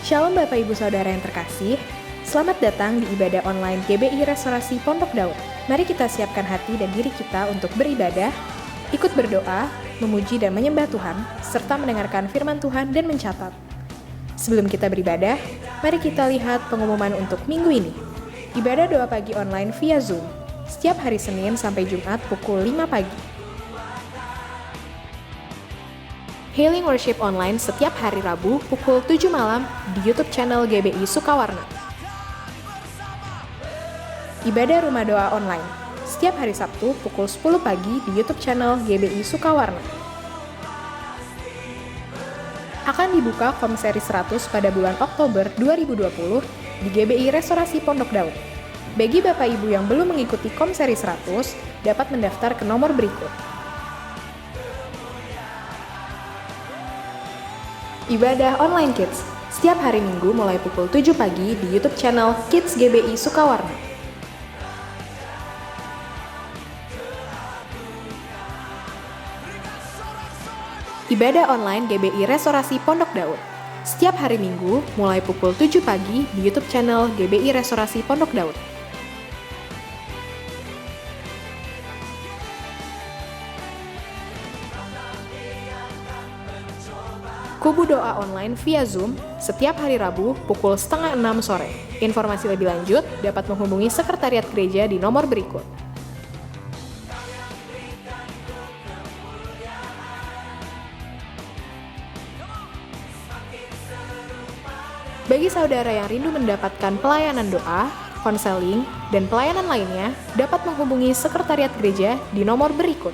Shalom Bapak Ibu Saudara yang terkasih, selamat datang di ibadah online GBI Restorasi Pondok Daud. Mari kita siapkan hati dan diri kita untuk beribadah, ikut berdoa, memuji dan menyembah Tuhan, serta mendengarkan firman Tuhan dan mencatat. Sebelum kita beribadah, mari kita lihat pengumuman untuk minggu ini. Ibadah doa pagi online via Zoom, setiap hari Senin sampai Jumat pukul 5 pagi. Healing Worship Online setiap hari Rabu pukul 7 malam di YouTube channel GBI Sukawarna. Ibadah Rumah Doa Online setiap hari Sabtu pukul 10 pagi di YouTube channel GBI Sukawarna. Akan dibuka Komseri 100 pada bulan Oktober 2020 di GBI Restorasi Pondok Daud. Bagi Bapak Ibu yang belum mengikuti Komseri 100, dapat mendaftar ke nomor berikut. Ibadah Online Kids, setiap hari Minggu mulai pukul 7 pagi di YouTube channel Kids GBI Sukawarna. Ibadah online GBI Restorasi Pondok Daud, setiap hari Minggu mulai pukul 7 pagi di YouTube channel GBI Restorasi Pondok Daud. Kubu doa online via Zoom setiap hari Rabu pukul 5:30 sore. Informasi lebih lanjut dapat menghubungi Sekretariat Gereja di nomor berikut. Bagi saudara yang rindu mendapatkan pelayanan doa, konseling, dan pelayanan lainnya, dapat menghubungi Sekretariat Gereja di nomor berikut.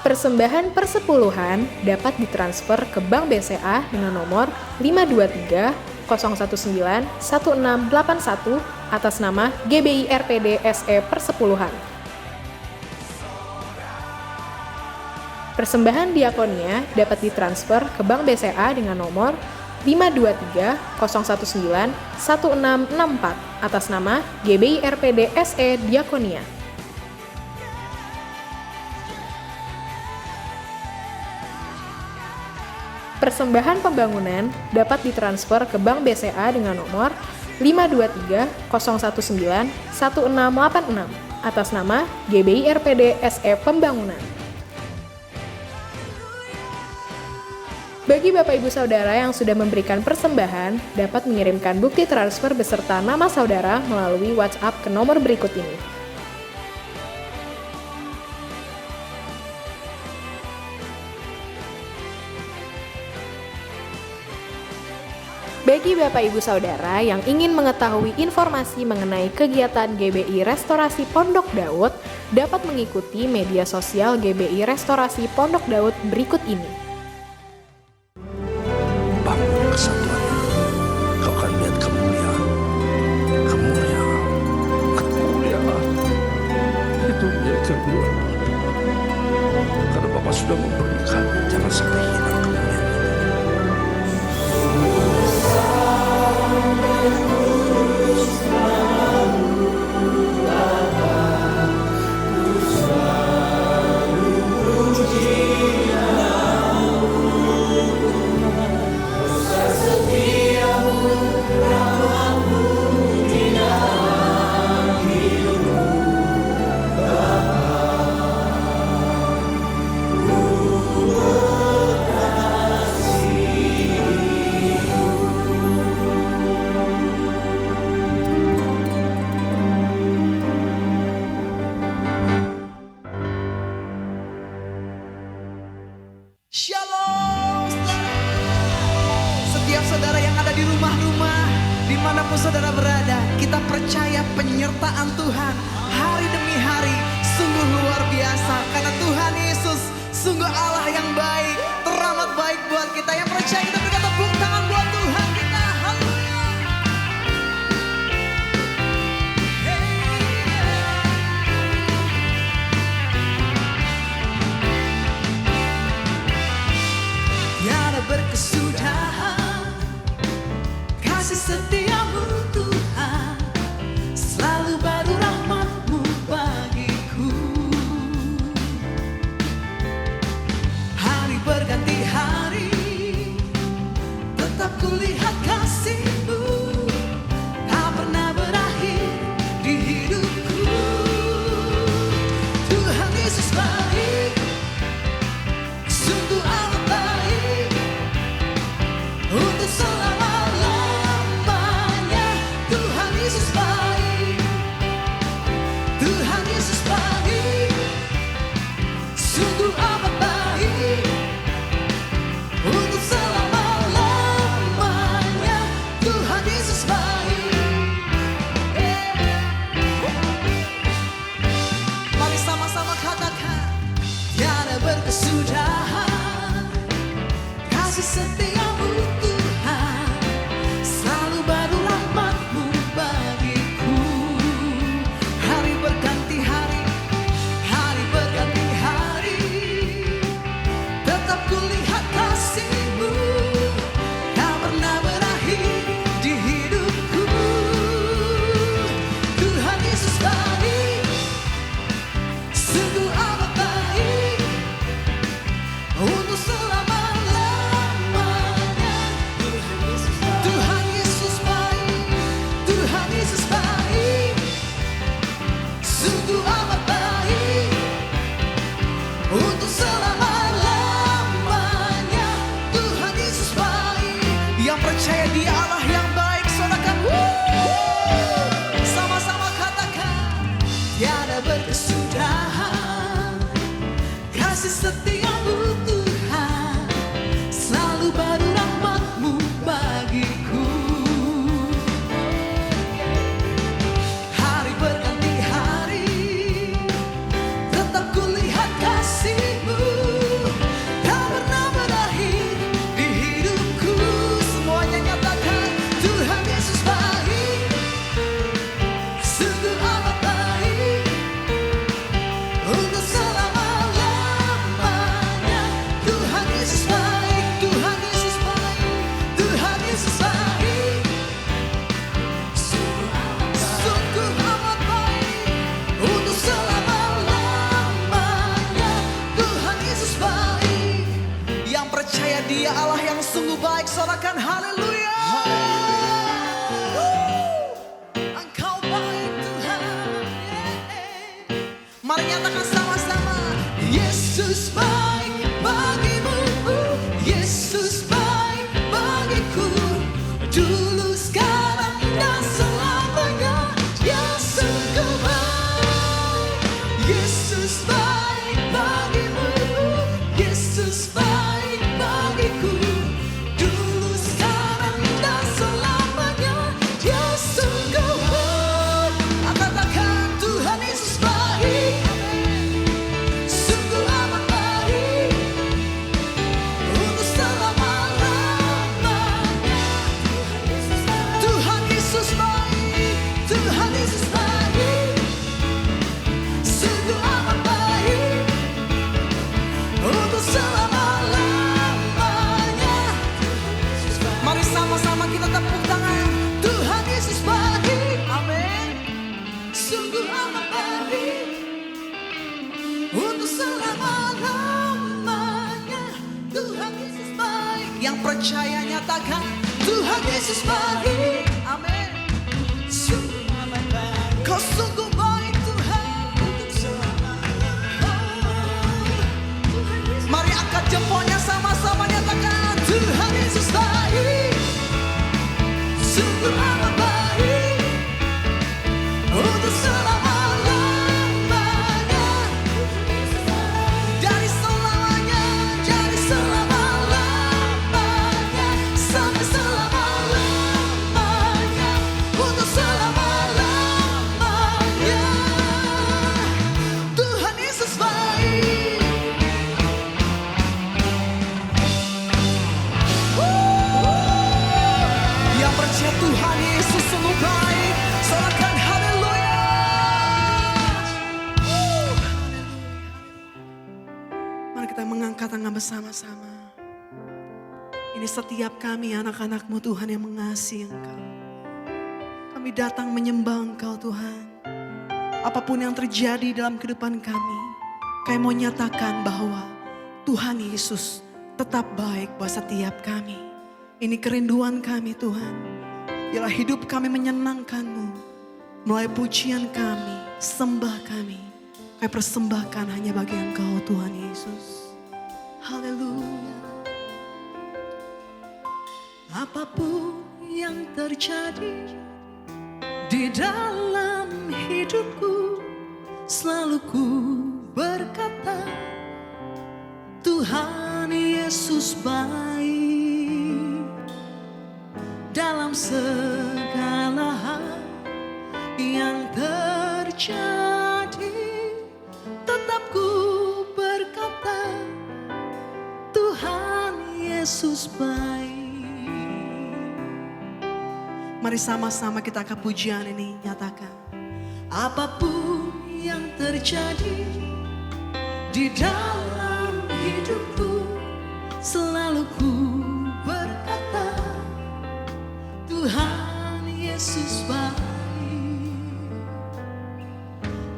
Persembahan persepuluhan dapat ditransfer ke Bank BCA dengan nomor 523 019 1681 atas nama GBI RPD SE Persepuluhan. Persembahan diakonia dapat ditransfer ke Bank BCA dengan nomor 523 019 1664 atas nama GBI RPD SE Diakonia. Persembahan pembangunan dapat ditransfer ke Bank BCA dengan nomor 523 019 1686 atas nama GBI RPD SE Pembangunan. Bagi Bapak Ibu Saudara yang sudah memberikan persembahan, dapat mengirimkan bukti transfer beserta nama saudara melalui WhatsApp ke nomor berikut ini. Bagi Bapak Ibu Saudara yang ingin mengetahui informasi mengenai kegiatan GBI Restorasi Pondok Daud, dapat mengikuti media sosial GBI Restorasi Pondok Daud berikut ini. Bangun kesatuan, kau akan lihat kemuliaan, itu dia kedua. Karena Bapak sudah memberikan, jangan sampai hilang kemuliaan. Shalom setiap saudara yang ada di rumah-rumah, dimanapun saudara berada, kita percaya penyertaan Tuhan hari demi hari sungguh luar biasa. Karena Tuhan Yesus sungguh Allah yang baik, teramat baik buat kita. Yang percaya kita berikan tepuk tangan buat Tuhan kita. Haleluya. Tiada berkesudahan kasih setiamu Tuhan, selalu baru rahmat-Mu bagiku. berkesudahan. Kasih setiamu Tuhan, selalu baru rahmat-Mu bagiku. Hari berganti hari, hari berganti hari, tetap kulihat kasih-Mu. Tak pernah berakhir di hidupku. Tuhan Yesus baik, sungguh amat baik, untuk selama-lamanya. Tuhan Yesus baik, Tuhan Yesus baik, sungguh amat baik, untuk selama-lamanya. Tuhan Yesus baik. Yang percaya Dia Allah yang baik, sorakan sama-sama katakan. Tiada berkesudahan, kasih setiamu Tuhan, selalu baru rahmat-Mu bagiku. Hari berganti hari, tetap kulihat kasih-Mu. Tak pernah berakhir di hidupku. Semuanya nyatakan, Tuhan Yesus baik, sungguh amat baik, untuk selama-lamanya. Tuhan Yesus baik, Tuhan Yesus baik, Tuhan Yesus baik, sungguh amat baik, untuk selama-lamanya. Tuhan Yesus baik. Yang percaya Dia Allah yang sungguh baik, sorakan haleluya. Engkau baik Tuhan. Mari nyatakan sama-sama. Yesus baik bagimu, Yesus baik bagiku. Dulu, sekarang, dan selamanya. Dia sungguh baik. Yesus baik bagimu, Yesus baik bagiku. Dulu, sekarang, dan selamanya. Dia sungguh baik. Katakan, Tuhan Yesus baik, sungguh amat baik, untuk selama-lamanya. Tuhan Yesus baik, Tuhan Yesus baik, sungguh amat baik, untuk selama-lamanya. Mari sama-sama kita tepuk tangan. Tuhan Yesus baik, amin, sungguh amat baik, untuk selama-lamanya. Tuhan Yesus baik. Yang percaya nyatakan, Tuhan Yesus baik, amin, sungguh amat baik. Kau sungguh baik Tuhan, untuk selama-lamanya. Mari angkat jempolnya sama-sama nyatakan, Tuhan Yesus baik, sungguh amat baik, untuk selama-lamanya. Dari selamanya, dari selama-lamanya, sampai selama-lamanya, untuk selama-lamanya. Tuhan Yesus baik. Yang percaya Tuhan Yesus sungguh baik, sorakan haleluya. Mari kita mengangkat tangan bersama-sama. Ini setiap kami anak-anak-Mu Tuhan yang mengasihi Engkau. Kami datang menyembah Engkau Tuhan. Apapun yang terjadi dalam kehidupan kami, kami mau nyatakan bahwa Tuhan Yesus tetap baik buat setiap kami. Ini kerinduan kami Tuhan. Biarlah hidup kami menyenangkan-Mu. Mulai pujian kami, sembah kami, kami persembahkan hanya bagi Engkau Tuhan Yesus. Haleluya. Apapun yang terjadi di dalam hidupku, selalu ku berkata, Tuhan Yesus baik. Dalam segala hal yang terjadi, tetap ku berkata, Mari sama-sama kita akan pujian ini nyatakan. Apapun yang terjadi di dalam hidupku, selalu ku berkata, Tuhan Yesus baik.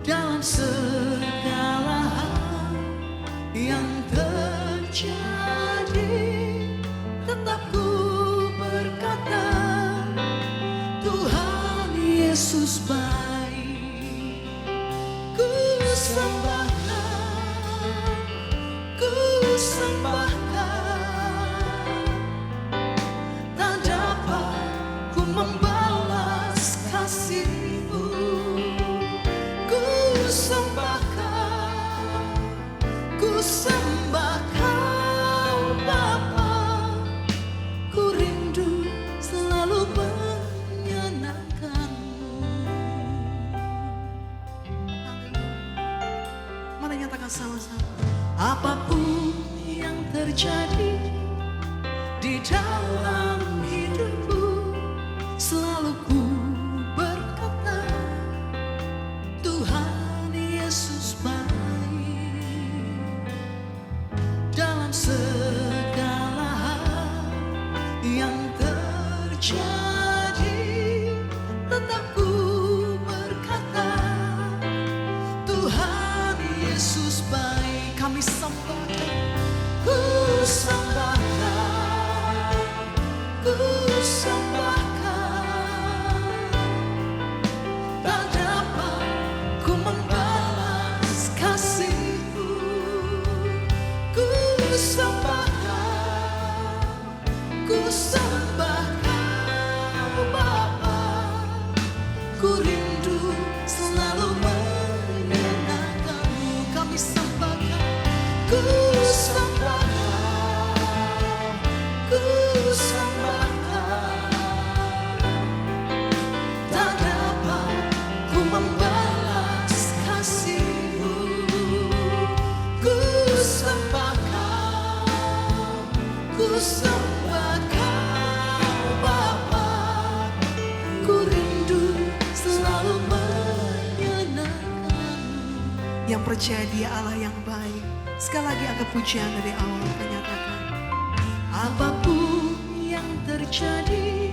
Dalam segala hal yang terjadi, tetap ku berkata, Tuhan Yesus baik. Ku sembahkan, tak dapat ku membalas kasih-Mu. Ku sembahkan Bapa, ku rindu selalu menyenangkan-Mu. Mari nyatakan sama-sama. Apapun yang terjadi di dalam hidupku, selalu ku berkata, Tuhan Yesus baik. Dalam segala hal yang terjadi, tetap ku berkata, Tuhan Yesus baik. Kami sembahkan, ku sembahkan, ku sembahkan, tak dapat ku membalas kasih-Mu. Ku sembahkan, ku sembahkan Bapa, ku rindu selalu menyenangkan-Mu. Kami sembahkan, ku sembahkan, ku sembahkan, tak dapat ku membalas kasih-Mu. Ku sembahkan, ku sembahkan Bapa, ku rindu selalu menyenangkan-Mu. Yang percaya Dia Allah yang baik, sekali lagi angkat pujian dari awal, kita nyatakan. Apapun yang terjadi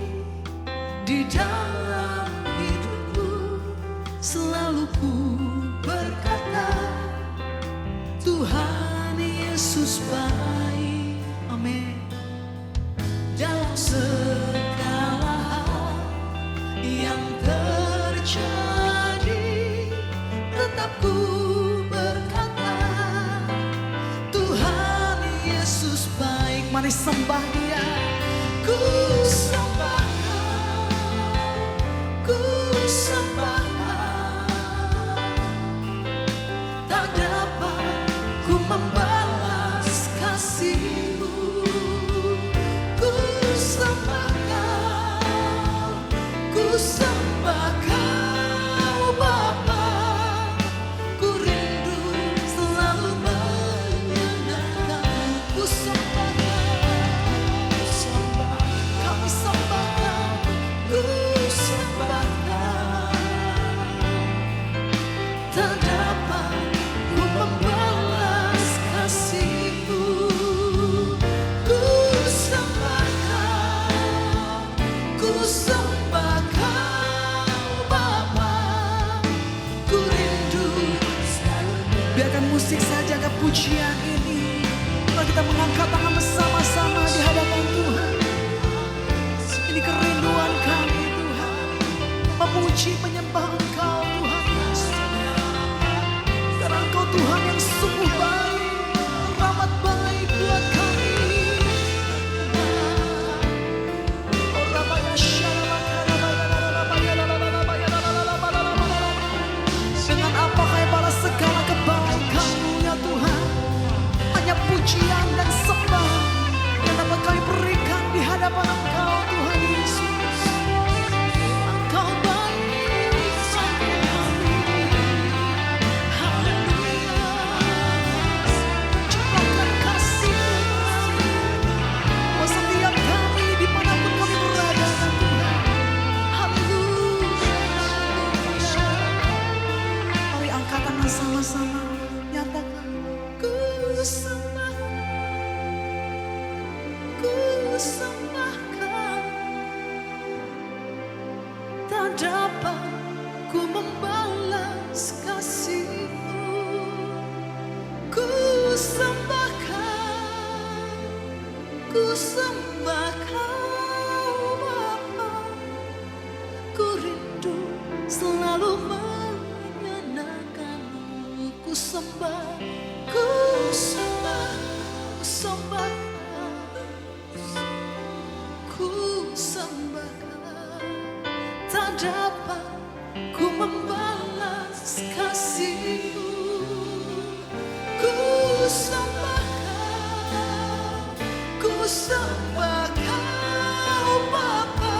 di dalam hidupku, selalu ku berkata, Tuhan Yesus baik. Amin. Dalam segala hal yang terjadi, tetap ku berkata, Tuhan Yesus baik. Mari sembah Dia. Ku sembahkan, ku sembahkan, tak dapat ku membalas kasih-Mu. Ku sembahkan, ku sembahkan Bapa, ku rindu selalu menyenangkan. Ku sembahkan, kami sembahkan, ku sembahkan, tak dapat ku membalas kasih-Mu. Ku sembahkan, ku sembahkan Bapa, ku rindu. Biarkan musik saja ke pujian ini. Mari kita mengangkat tangan bersama-sama di hadapan Tuhan. Ini kerinduan kami Tuhan, memuji menyembah Engkau Tuhan Yesus. Karena Engkau Tuhan yang sungguh baik, amat baik buat kami. Dengan apakah yang balas segala kebaikan-Mu ya Tuhan? Hanya pujian dan sembah yang dapat kami berikan di hadapan Engkau Tuhan Yesus. Engkau baik sama kami. Haleluya. sembahkan, tak dapat ku membalas kasih-Mu. Ku sembahkan, ku sembahkan Bapa. Ku rindu selalu menyenangkan-Mu. Ku sembah, ku sembah, ku sembah. Ku sembahkan, tak dapat ku membalas kasih-Mu. Ku sembahkan, ku sembahkan Bapa.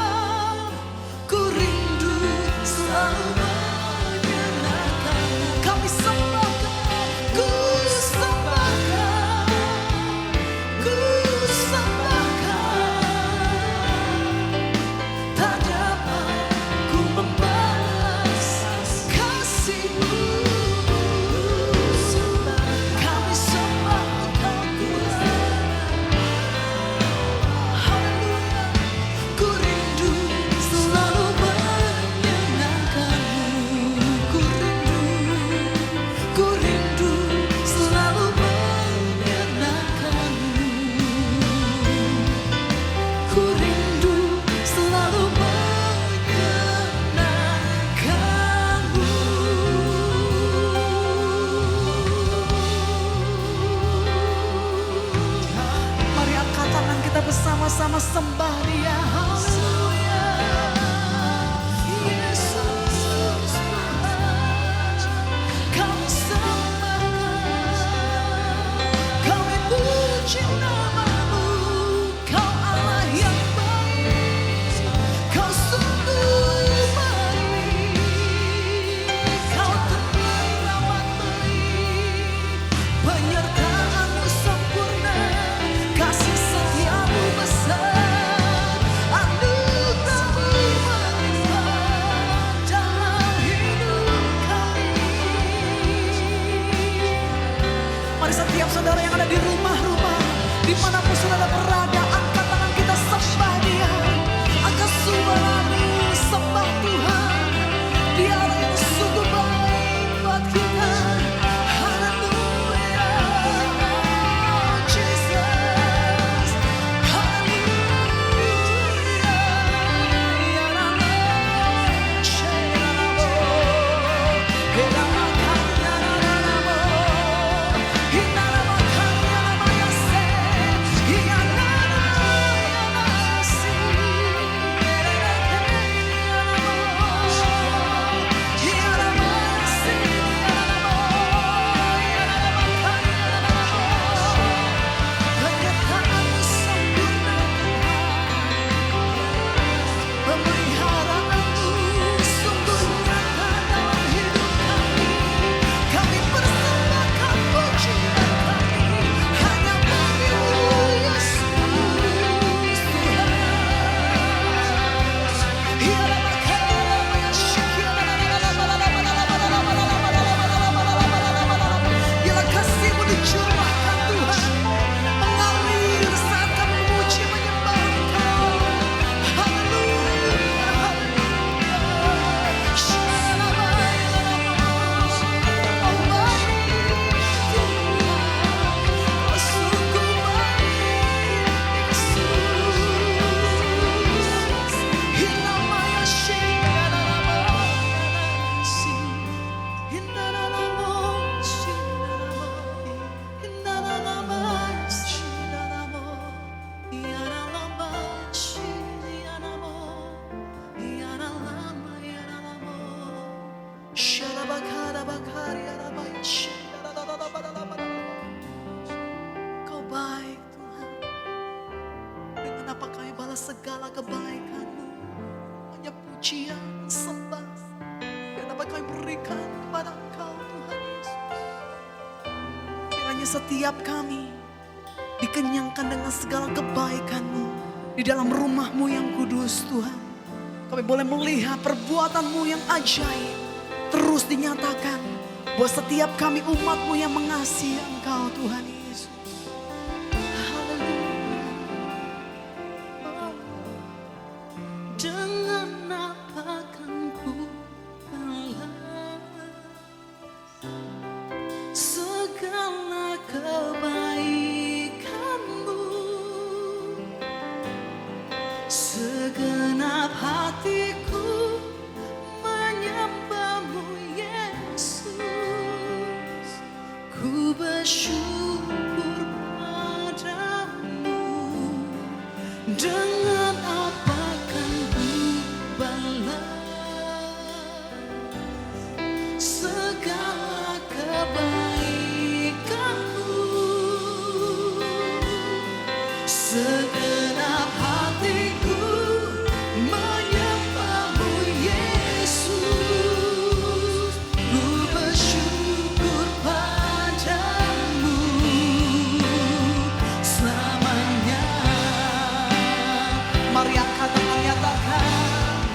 Ku rindu selalu menyenangkan-Mu. Kami sembahkan, ku sembahkan, ku sembahkan, tak dapat ku membalas kasih-Mu. Kami sembah Engkau Tuhan. Haleluya. Ku rindu selalu menyenangkan-Mu. Ku rindu selalu menyenangkan-Mu. Ku rindu selalu menyenangkan-Mu. Mari angkat tangan kita bersama-sama sembah Dia. Haleluya. Yesus Tuhan, kami sembahkan, kami puji nama-Mu. Kau Allah yang baik, Kau sungguh baik, Kau teramat baik, penyertaan-Mu sempurna, kasih setia-Mu besar, anugerah-Mu melimpah dalam hidup kami. Mari setiap saudara yang ada di rumah-rumah, dimanapun saudara berada, angkat tangan kita sembah Dia. Angkat suara-Mu, sembah Tuhan. Dia Allah yang sungguh baik buat kita. Haleluya, Jesus. Haleluya. Ya Rama, Shalamo. Ya Rama, Ya Rama. Pemeliharaan-Mu sungguh nyata dalam hidup kami. Kami persembahkan pujian kami hanya bagi-Mu, Yesus Tuhan. Biarlah kasih-Mu dicurahkan Tuhan, mengalir saat kami memuji menyembah Engkau. Haleluya, haleluya. Oh baik Tuhan, Kau sungguh baik Yesus. Hinamaya Shinarama-si, Hinarama-Shinarama, Hinarama-Shinarama, Yaralama-Shinarama, Yaralama-Yaralama, Sharabakara-bakari-yarabaya-Shinarama. Kau baik Tuhan. Dengan apa kami balas segala kebaikan-Mu? Hanya pujian, sembah yang dapat kami berikan kepada Engkau Tuhan Yesus. Kiranya setiap kami dikenyangkan dengan segala kebaikan-Mu di dalam rumah-Mu yang kudus Tuhan. Kami boleh melihat perbuatan-Mu yang ajaib terus dinyatakan buat setiap kami umat-Mu yang mengasihi Engkau Tuhan Yesus. Segenap hatiku menyembahmu Yesus. Ku bersyukur padamu. Dengan apa kan ku balas segala kebaikanmu. Segenap hatiku menyembahmu Yesus. Ku bersyukur padamu selamanya. Mari angkat tangan, nyatakan.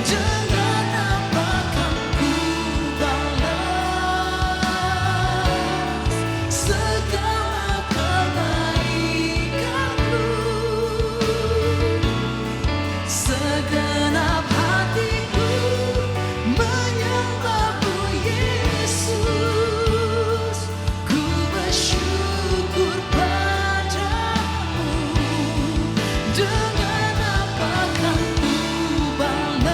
Dengan apa kan ku balas segala kebaikanmu. Segenap hatiku menyembahmu Yesus. Ku bersyukur padamu. Dengan apa kan ku balas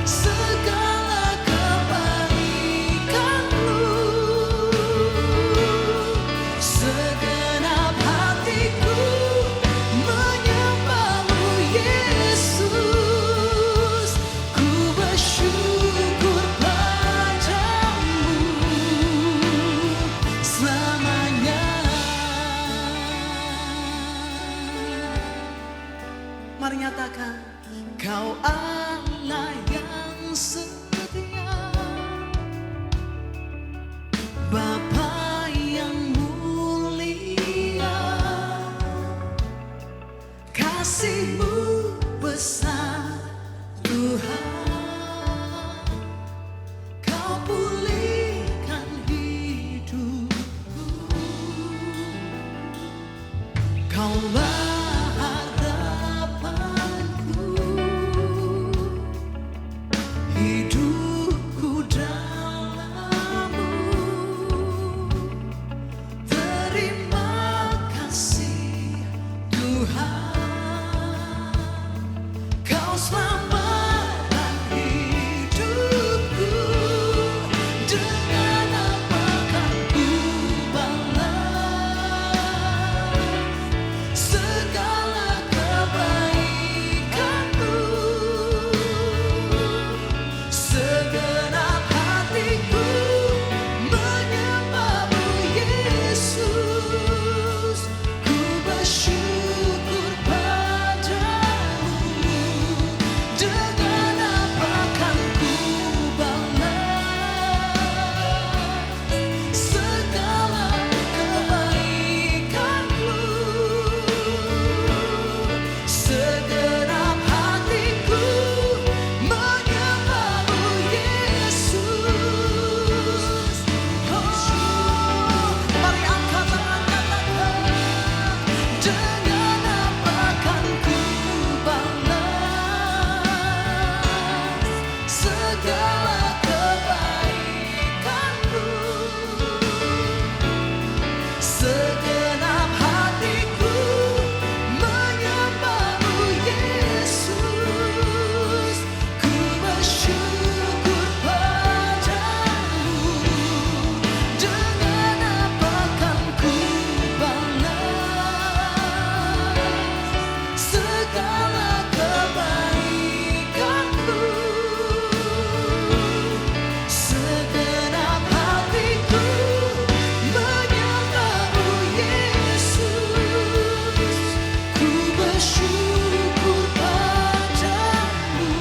segala kebaikanmu. Segenap hatiku menyembahmu Yesus. Ku bersyukur padamu selamanya. Mari nyatakan. Kau Allah yang setia, Bapa yang mulia, kasih-Mu besar Tuhan. Kau pulihkan hidupku. Kaulah harapanku. Hidupku dalam-Mu. Terima kasih Tuhan. Kau selamatkan hidupku. Dengan apa kan ku balas segala kebaikanmu. Segenap hatiku menyembahmu Yesus. Ku bersyukur padamu. Dengan apa kan ku balas segala kebaikanmu. Segenap hatiku menyembahmu Yesus. Oh, mari angkat tangan, katakan. Dengan apa kan ku balas segala kebaikanmu. Segenap hatiku menyembahmu Yesus. Ku bersyukur padamu. Dengan apa kan ku balas segala kebaikanmu. Segenap hatiku menyembahmu Yesus. Ku bersyukur padamu.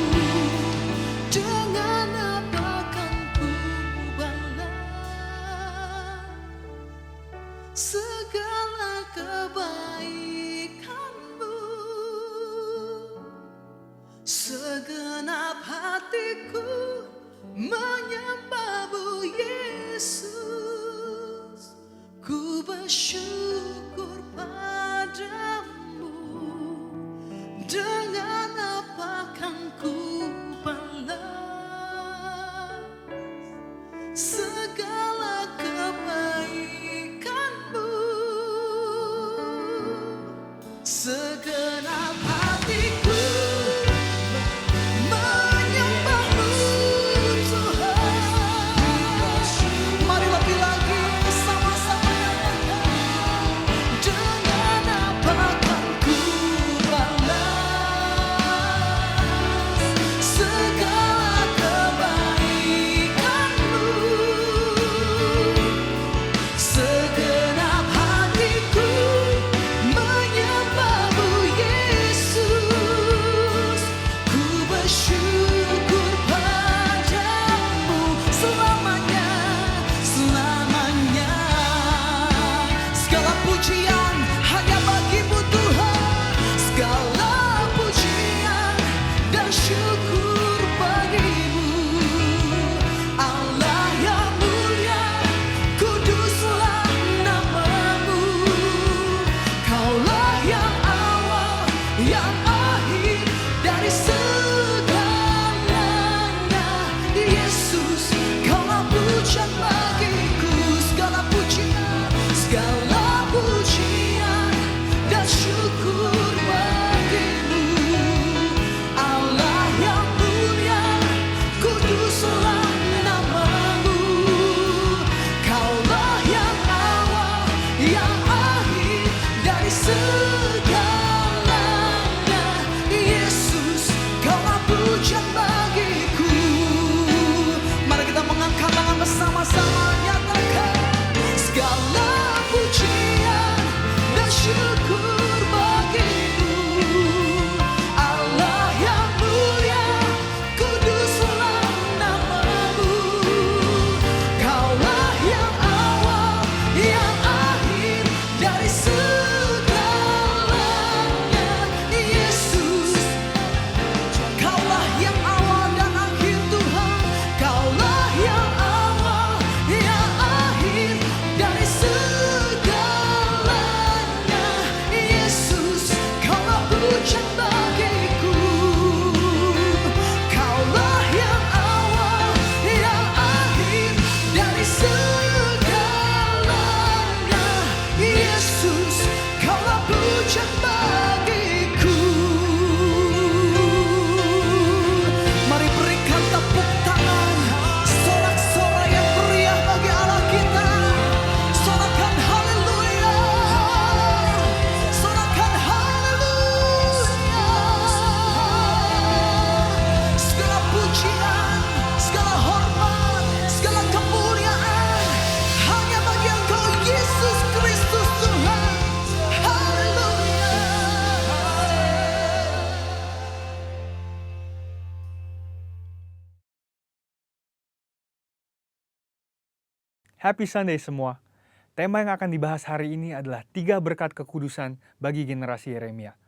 Dengan apa kan ku balas segala kebaikanmu. Segenap hatiku menyembahmu Yesus. Ku bersyukur padamu. Dengan apa kan ku balas segala kebaikanmu. Segenap Happy Sunday semua. Tema yang akan dibahas hari ini adalah 3 berkat kekudusan bagi generasi Yeremia.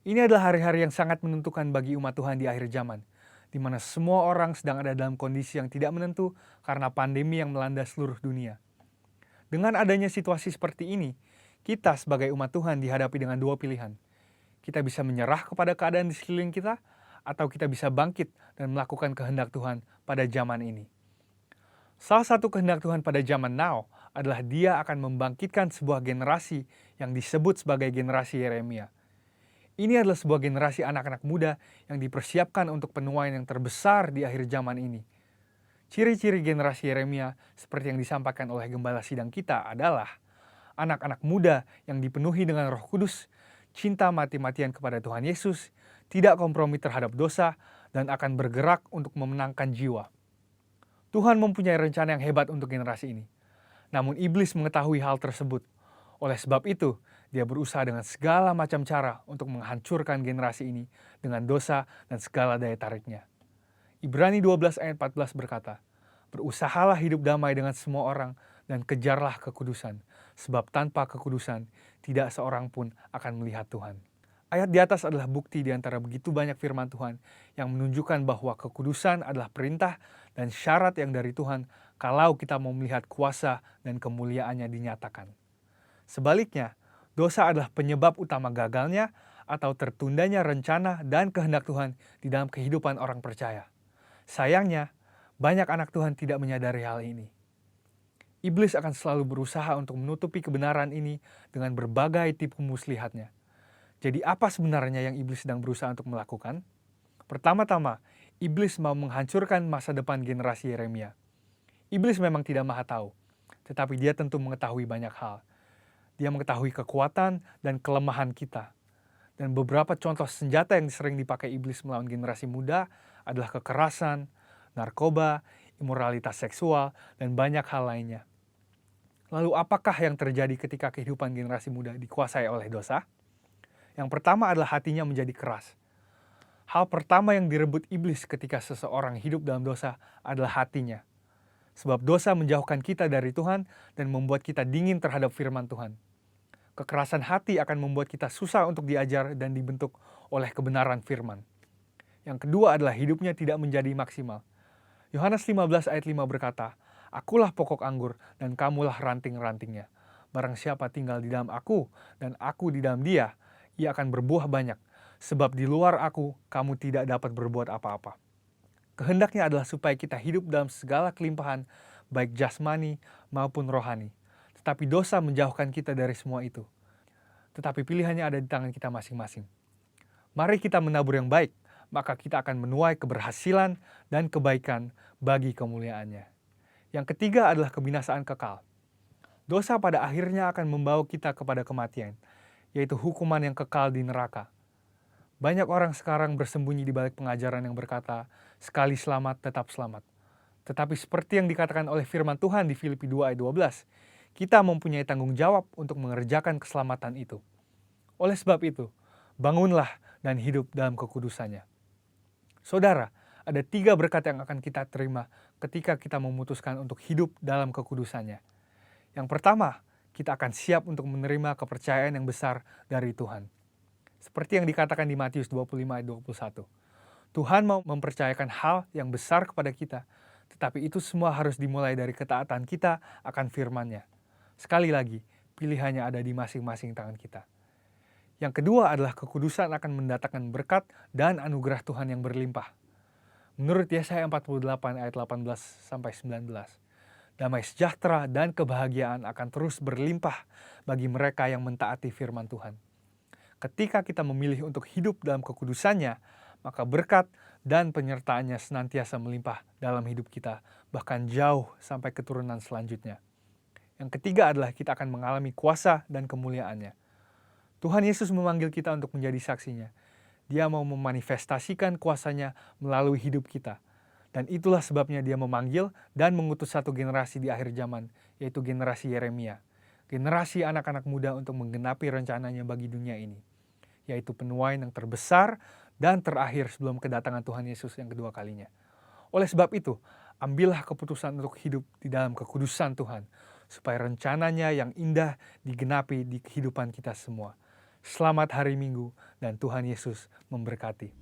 Ini adalah hari-hari yang sangat menentukan bagi umat Tuhan di akhir zaman, di mana semua orang sedang ada dalam kondisi yang tidak menentu karena pandemi yang melanda seluruh dunia. Dengan adanya situasi seperti ini, kita sebagai umat Tuhan dihadapi dengan 2 pilihan. Kita bisa menyerah kepada keadaan di sekeliling kita, atau kita bisa bangkit dan melakukan kehendak Tuhan pada zaman ini. Salah satu kehendak Tuhan pada zaman now adalah Dia akan membangkitkan sebuah generasi yang disebut sebagai generasi Yeremia. Ini adalah sebuah generasi anak-anak muda yang dipersiapkan untuk penuaian yang terbesar di akhir zaman ini. Ciri-ciri generasi Yeremia seperti yang disampaikan oleh gembala sidang kita adalah anak-anak muda yang dipenuhi dengan Roh Kudus, cinta mati-matian kepada Tuhan Yesus, tidak kompromi terhadap dosa, dan akan bergerak untuk memenangkan jiwa. Tuhan mempunyai rencana yang hebat untuk generasi ini. Namun iblis mengetahui hal tersebut. Oleh sebab itu, dia berusaha dengan segala macam cara untuk menghancurkan generasi ini dengan dosa dan segala daya tariknya. Ibrani 12 ayat 14 berkata, "Berusahalah hidup damai dengan semua orang dan kejarlah kekudusan, sebab tanpa kekudusan tidak seorang pun akan melihat Tuhan." Ayat di atas adalah bukti di antara begitu banyak firman Tuhan yang menunjukkan bahwa kekudusan adalah perintah dan syarat yang dari Tuhan kalau kita mau melihat kuasa dan kemuliaannya dinyatakan. Sebaliknya, dosa adalah penyebab utama gagalnya atau tertundanya rencana dan kehendak Tuhan di dalam kehidupan orang percaya. Sayangnya, banyak anak Tuhan tidak menyadari hal ini. Iblis akan selalu berusaha untuk menutupi kebenaran ini dengan berbagai tipu muslihatnya. Jadi apa sebenarnya yang iblis sedang berusaha untuk melakukan? Pertama-tama, iblis mau menghancurkan masa depan generasi Yeremia. Iblis memang tidak maha tahu, tetapi dia tentu mengetahui banyak hal. Dia mengetahui kekuatan dan kelemahan kita. Dan beberapa contoh senjata yang sering dipakai iblis melawan generasi muda adalah kekerasan, narkoba, imoralitas seksual, dan banyak hal lainnya. Lalu apakah yang terjadi ketika kehidupan generasi muda dikuasai oleh dosa? Yang pertama adalah hatinya menjadi keras. Hal pertama yang direbut iblis ketika seseorang hidup dalam dosa adalah hatinya. Sebab dosa menjauhkan kita dari Tuhan dan membuat kita dingin terhadap firman Tuhan. Kekerasan hati akan membuat kita susah untuk diajar dan dibentuk oleh kebenaran firman. Yang kedua adalah hidupnya tidak menjadi maksimal. Yohanes 15 ayat 5 berkata, "Akulah pokok anggur dan kamulah ranting-rantingnya. Barang siapa tinggal di dalam aku dan aku di dalam dia, ia akan berbuah banyak, sebab di luar aku kamu tidak dapat berbuat apa-apa." Kehendaknya adalah supaya kita hidup dalam segala kelimpahan, baik jasmani maupun rohani. Tetapi dosa menjauhkan kita dari semua itu. Tetapi pilihannya ada di tangan kita masing-masing. Mari kita menabur yang baik, maka kita akan menuai keberhasilan dan kebaikan bagi kemuliaannya. Yang ketiga adalah kebinasaan kekal. Dosa pada akhirnya akan membawa kita kepada kematian, yaitu hukuman yang kekal di neraka. Banyak orang sekarang bersembunyi di balik pengajaran yang berkata, sekali selamat tetap selamat. Tetapi seperti yang dikatakan oleh firman Tuhan di Filipi 2 ayat 12, kita mempunyai tanggung jawab untuk mengerjakan keselamatan itu. Oleh sebab itu, bangunlah dan hidup dalam kekudusannya. Saudara, ada 3 berkat yang akan kita terima ketika kita memutuskan untuk hidup dalam kekudusannya. Yang pertama, kita akan siap untuk menerima kepercayaan yang besar dari Tuhan. Seperti yang dikatakan di Matius 25 ayat 21. Tuhan mau mempercayakan hal yang besar kepada kita, tetapi itu semua harus dimulai dari ketaatan kita akan firman-Nya. Sekali lagi, pilihannya ada di masing-masing tangan kita. Yang kedua adalah kekudusan akan mendatangkan berkat dan anugerah Tuhan yang berlimpah. Menurut Yesaya 48 ayat 18-19, damai sejahtera dan kebahagiaan akan terus berlimpah bagi mereka yang mentaati firman Tuhan. Ketika kita memilih untuk hidup dalam kekudusannya, maka berkat dan penyertaannya senantiasa melimpah dalam hidup kita, bahkan jauh sampai keturunan selanjutnya. Yang ketiga adalah kita akan mengalami kuasa dan kemuliaannya. Tuhan Yesus memanggil kita untuk menjadi saksinya. Dia mau memanifestasikan kuasanya melalui hidup kita. Dan itulah sebabnya dia memanggil dan mengutus satu generasi di akhir zaman, yaitu generasi Yeremia. Generasi anak-anak muda untuk menggenapi rencananya bagi dunia ini, yaitu penuaian yang terbesar dan terakhir sebelum kedatangan Tuhan Yesus yang kedua kalinya. Oleh sebab itu, ambillah keputusan untuk hidup di dalam kekudusan Tuhan, supaya rencananya yang indah digenapi di kehidupan kita semua. Selamat hari Minggu dan Tuhan Yesus memberkati.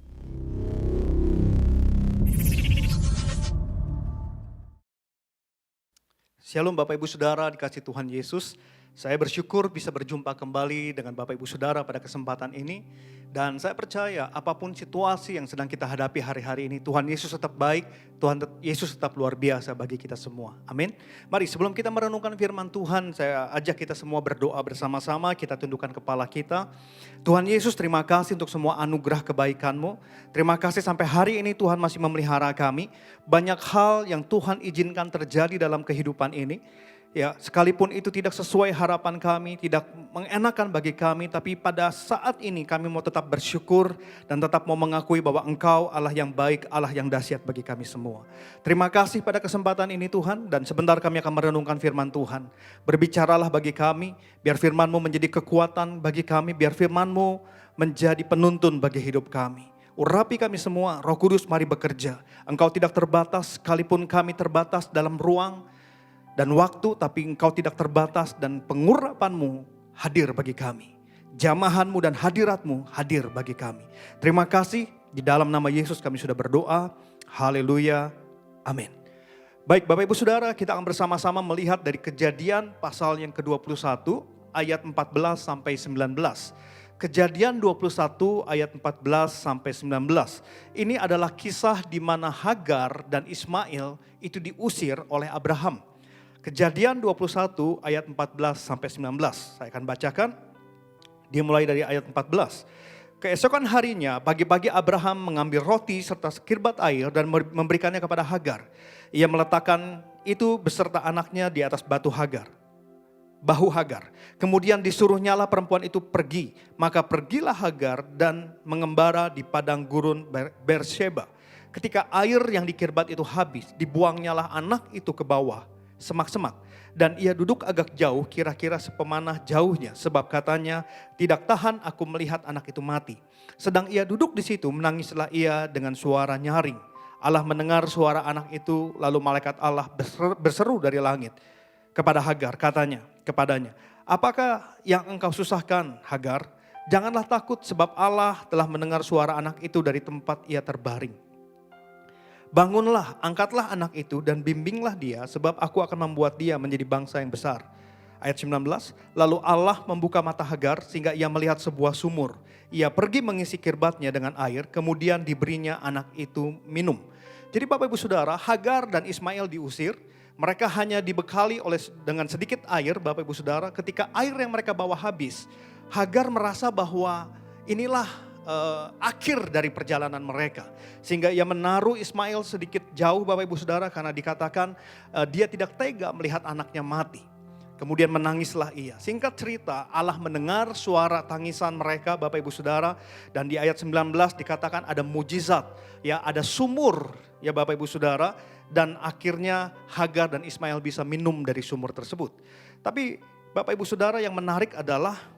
Shalom Bapak Ibu Saudara dikasih Tuhan Yesus. Saya bersyukur bisa berjumpa kembali dengan Bapak Ibu Saudara pada kesempatan ini. Dan saya percaya apapun situasi yang sedang kita hadapi hari-hari ini, Tuhan Yesus tetap baik, Tuhan Yesus tetap luar biasa bagi kita semua. Amin. Mari sebelum kita merenungkan firman Tuhan, saya ajak kita semua berdoa bersama-sama, kita tundukkan kepala kita. Tuhan Yesus, terima kasih untuk semua anugerah kebaikan-Mu. Terima kasih sampai hari ini Tuhan masih memelihara kami. Banyak hal yang Tuhan izinkan terjadi dalam kehidupan ini. Ya, sekalipun itu tidak sesuai harapan kami, tidak mengenakan bagi kami, tapi pada saat ini kami mau tetap bersyukur dan tetap mau mengakui bahwa Engkau Allah yang baik, Allah yang dahsyat bagi kami semua. Terima kasih pada kesempatan ini Tuhan, dan sebentar kami akan merenungkan firman Tuhan. Berbicaralah bagi kami, biar firman-Mu menjadi kekuatan bagi kami, biar firman-Mu menjadi penuntun bagi hidup kami. Urapi kami semua, Roh Kudus mari bekerja. Engkau tidak terbatas, sekalipun kami terbatas dalam ruang dan waktu, tapi Engkau tidak terbatas dan pengurapan-Mu hadir bagi kami. Jamahan-Mu dan hadirat-Mu hadir bagi kami. Terima kasih, di dalam nama Yesus kami sudah berdoa. Haleluya, amin. Baik Bapak Ibu Saudara, kita akan bersama-sama melihat dari Kejadian pasal yang ke-21 ayat 14 sampai 19. Kejadian 21 ayat 14 sampai 19. Ini adalah kisah di mana Hagar dan Ismail itu diusir oleh Abraham. Kejadian 21 ayat 14 sampai 19. Saya akan bacakan. Dimulai dari ayat 14. Keesokan harinya pagi-pagi Abraham mengambil roti serta sekirbat air dan memberikannya kepada Hagar. Ia meletakkan itu beserta anaknya di atas bahu Hagar. Kemudian disuruhnyalah perempuan itu pergi. Maka pergilah Hagar dan mengembara di padang gurun Beersheba. Ketika air yang dikirbat itu habis, dibuangnyalah anak itu ke bawah semak-semak. Dan ia duduk agak jauh, kira-kira sepemanah jauhnya, sebab katanya, tidak tahan aku melihat anak itu mati. Sedang ia duduk di situ, menangislah ia dengan suara nyaring. Allah mendengar suara anak itu, lalu malaikat Allah berseru dari langit kepada Hagar, katanya kepadanya, apakah yang engkau susahkan, Hagar? Janganlah takut, sebab Allah telah mendengar suara anak itu dari tempat ia terbaring. Bangunlah, angkatlah anak itu dan bimbinglah dia, sebab aku akan membuat dia menjadi bangsa yang besar. Ayat 19, lalu Allah membuka mata Hagar sehingga ia melihat sebuah sumur. Ia pergi mengisi kirbatnya dengan air, kemudian diberinya anak itu minum. Jadi Bapak Ibu Saudara, Hagar dan Ismail diusir. Mereka hanya dibekali dengan sedikit air, Bapak Ibu Saudara. Ketika air yang mereka bawa habis, Hagar merasa bahwa inilah akhir dari perjalanan mereka. Sehingga ia menaruh Ismail sedikit jauh Bapak Ibu Saudara, karena dikatakan dia tidak tega melihat anaknya mati. Kemudian menangislah ia. Singkat cerita, Allah mendengar suara tangisan mereka Bapak Ibu Saudara. Dan di ayat 19 dikatakan ada mujizat, ya ada sumur ya Bapak Ibu Saudara. Dan akhirnya Hagar dan Ismail bisa minum dari sumur tersebut. Tapi Bapak Ibu Saudara, yang menarik adalah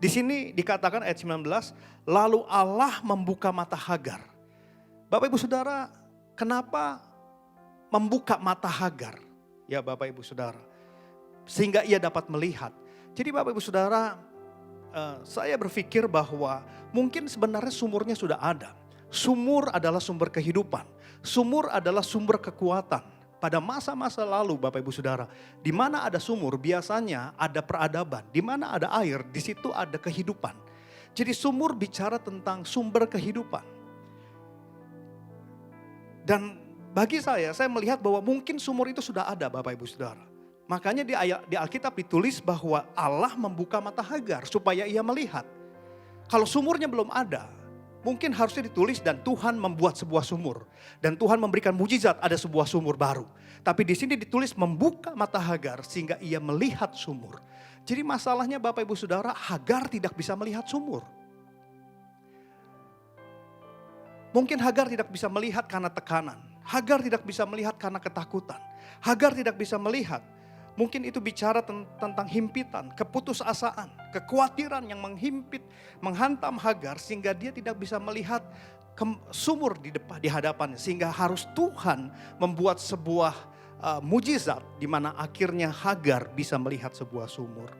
di sini dikatakan ayat 19, lalu Allah membuka mata Hagar. Bapak Ibu Saudara, kenapa membuka mata Hagar? Ya Bapak Ibu Saudara, sehingga ia dapat melihat. Jadi Bapak Ibu Saudara, saya berpikir bahwa mungkin sebenarnya sumurnya sudah ada. Sumur adalah sumber kehidupan. Sumur adalah sumber kekuatan. Pada masa-masa lalu Bapak Ibu Saudara, di mana ada sumur biasanya ada peradaban, di mana ada air, di situ ada kehidupan. Jadi sumur bicara tentang sumber kehidupan. Dan bagi saya melihat bahwa mungkin sumur itu sudah ada Bapak Ibu Saudara. Makanya di Alkitab ditulis bahwa Allah membuka mata Hagar supaya ia melihat. Kalau sumurnya belum ada, mungkin harusnya ditulis dan Tuhan membuat sebuah sumur. Dan Tuhan memberikan mujizat, ada sebuah sumur baru. Tapi di sini ditulis membuka mata Hagar sehingga ia melihat sumur. Jadi masalahnya Bapak Ibu Saudara, Hagar tidak bisa melihat sumur. Mungkin Hagar tidak bisa melihat karena tekanan. Hagar tidak bisa melihat karena ketakutan. Hagar tidak bisa melihat. Mungkin itu bicara tentang himpitan, keputusasaan, kekhawatiran yang menghimpit, menghantam Hagar sehingga dia tidak bisa melihat sumur di hadapannya, sehingga harus Tuhan membuat sebuah mujizat di mana akhirnya Hagar bisa melihat sebuah sumur.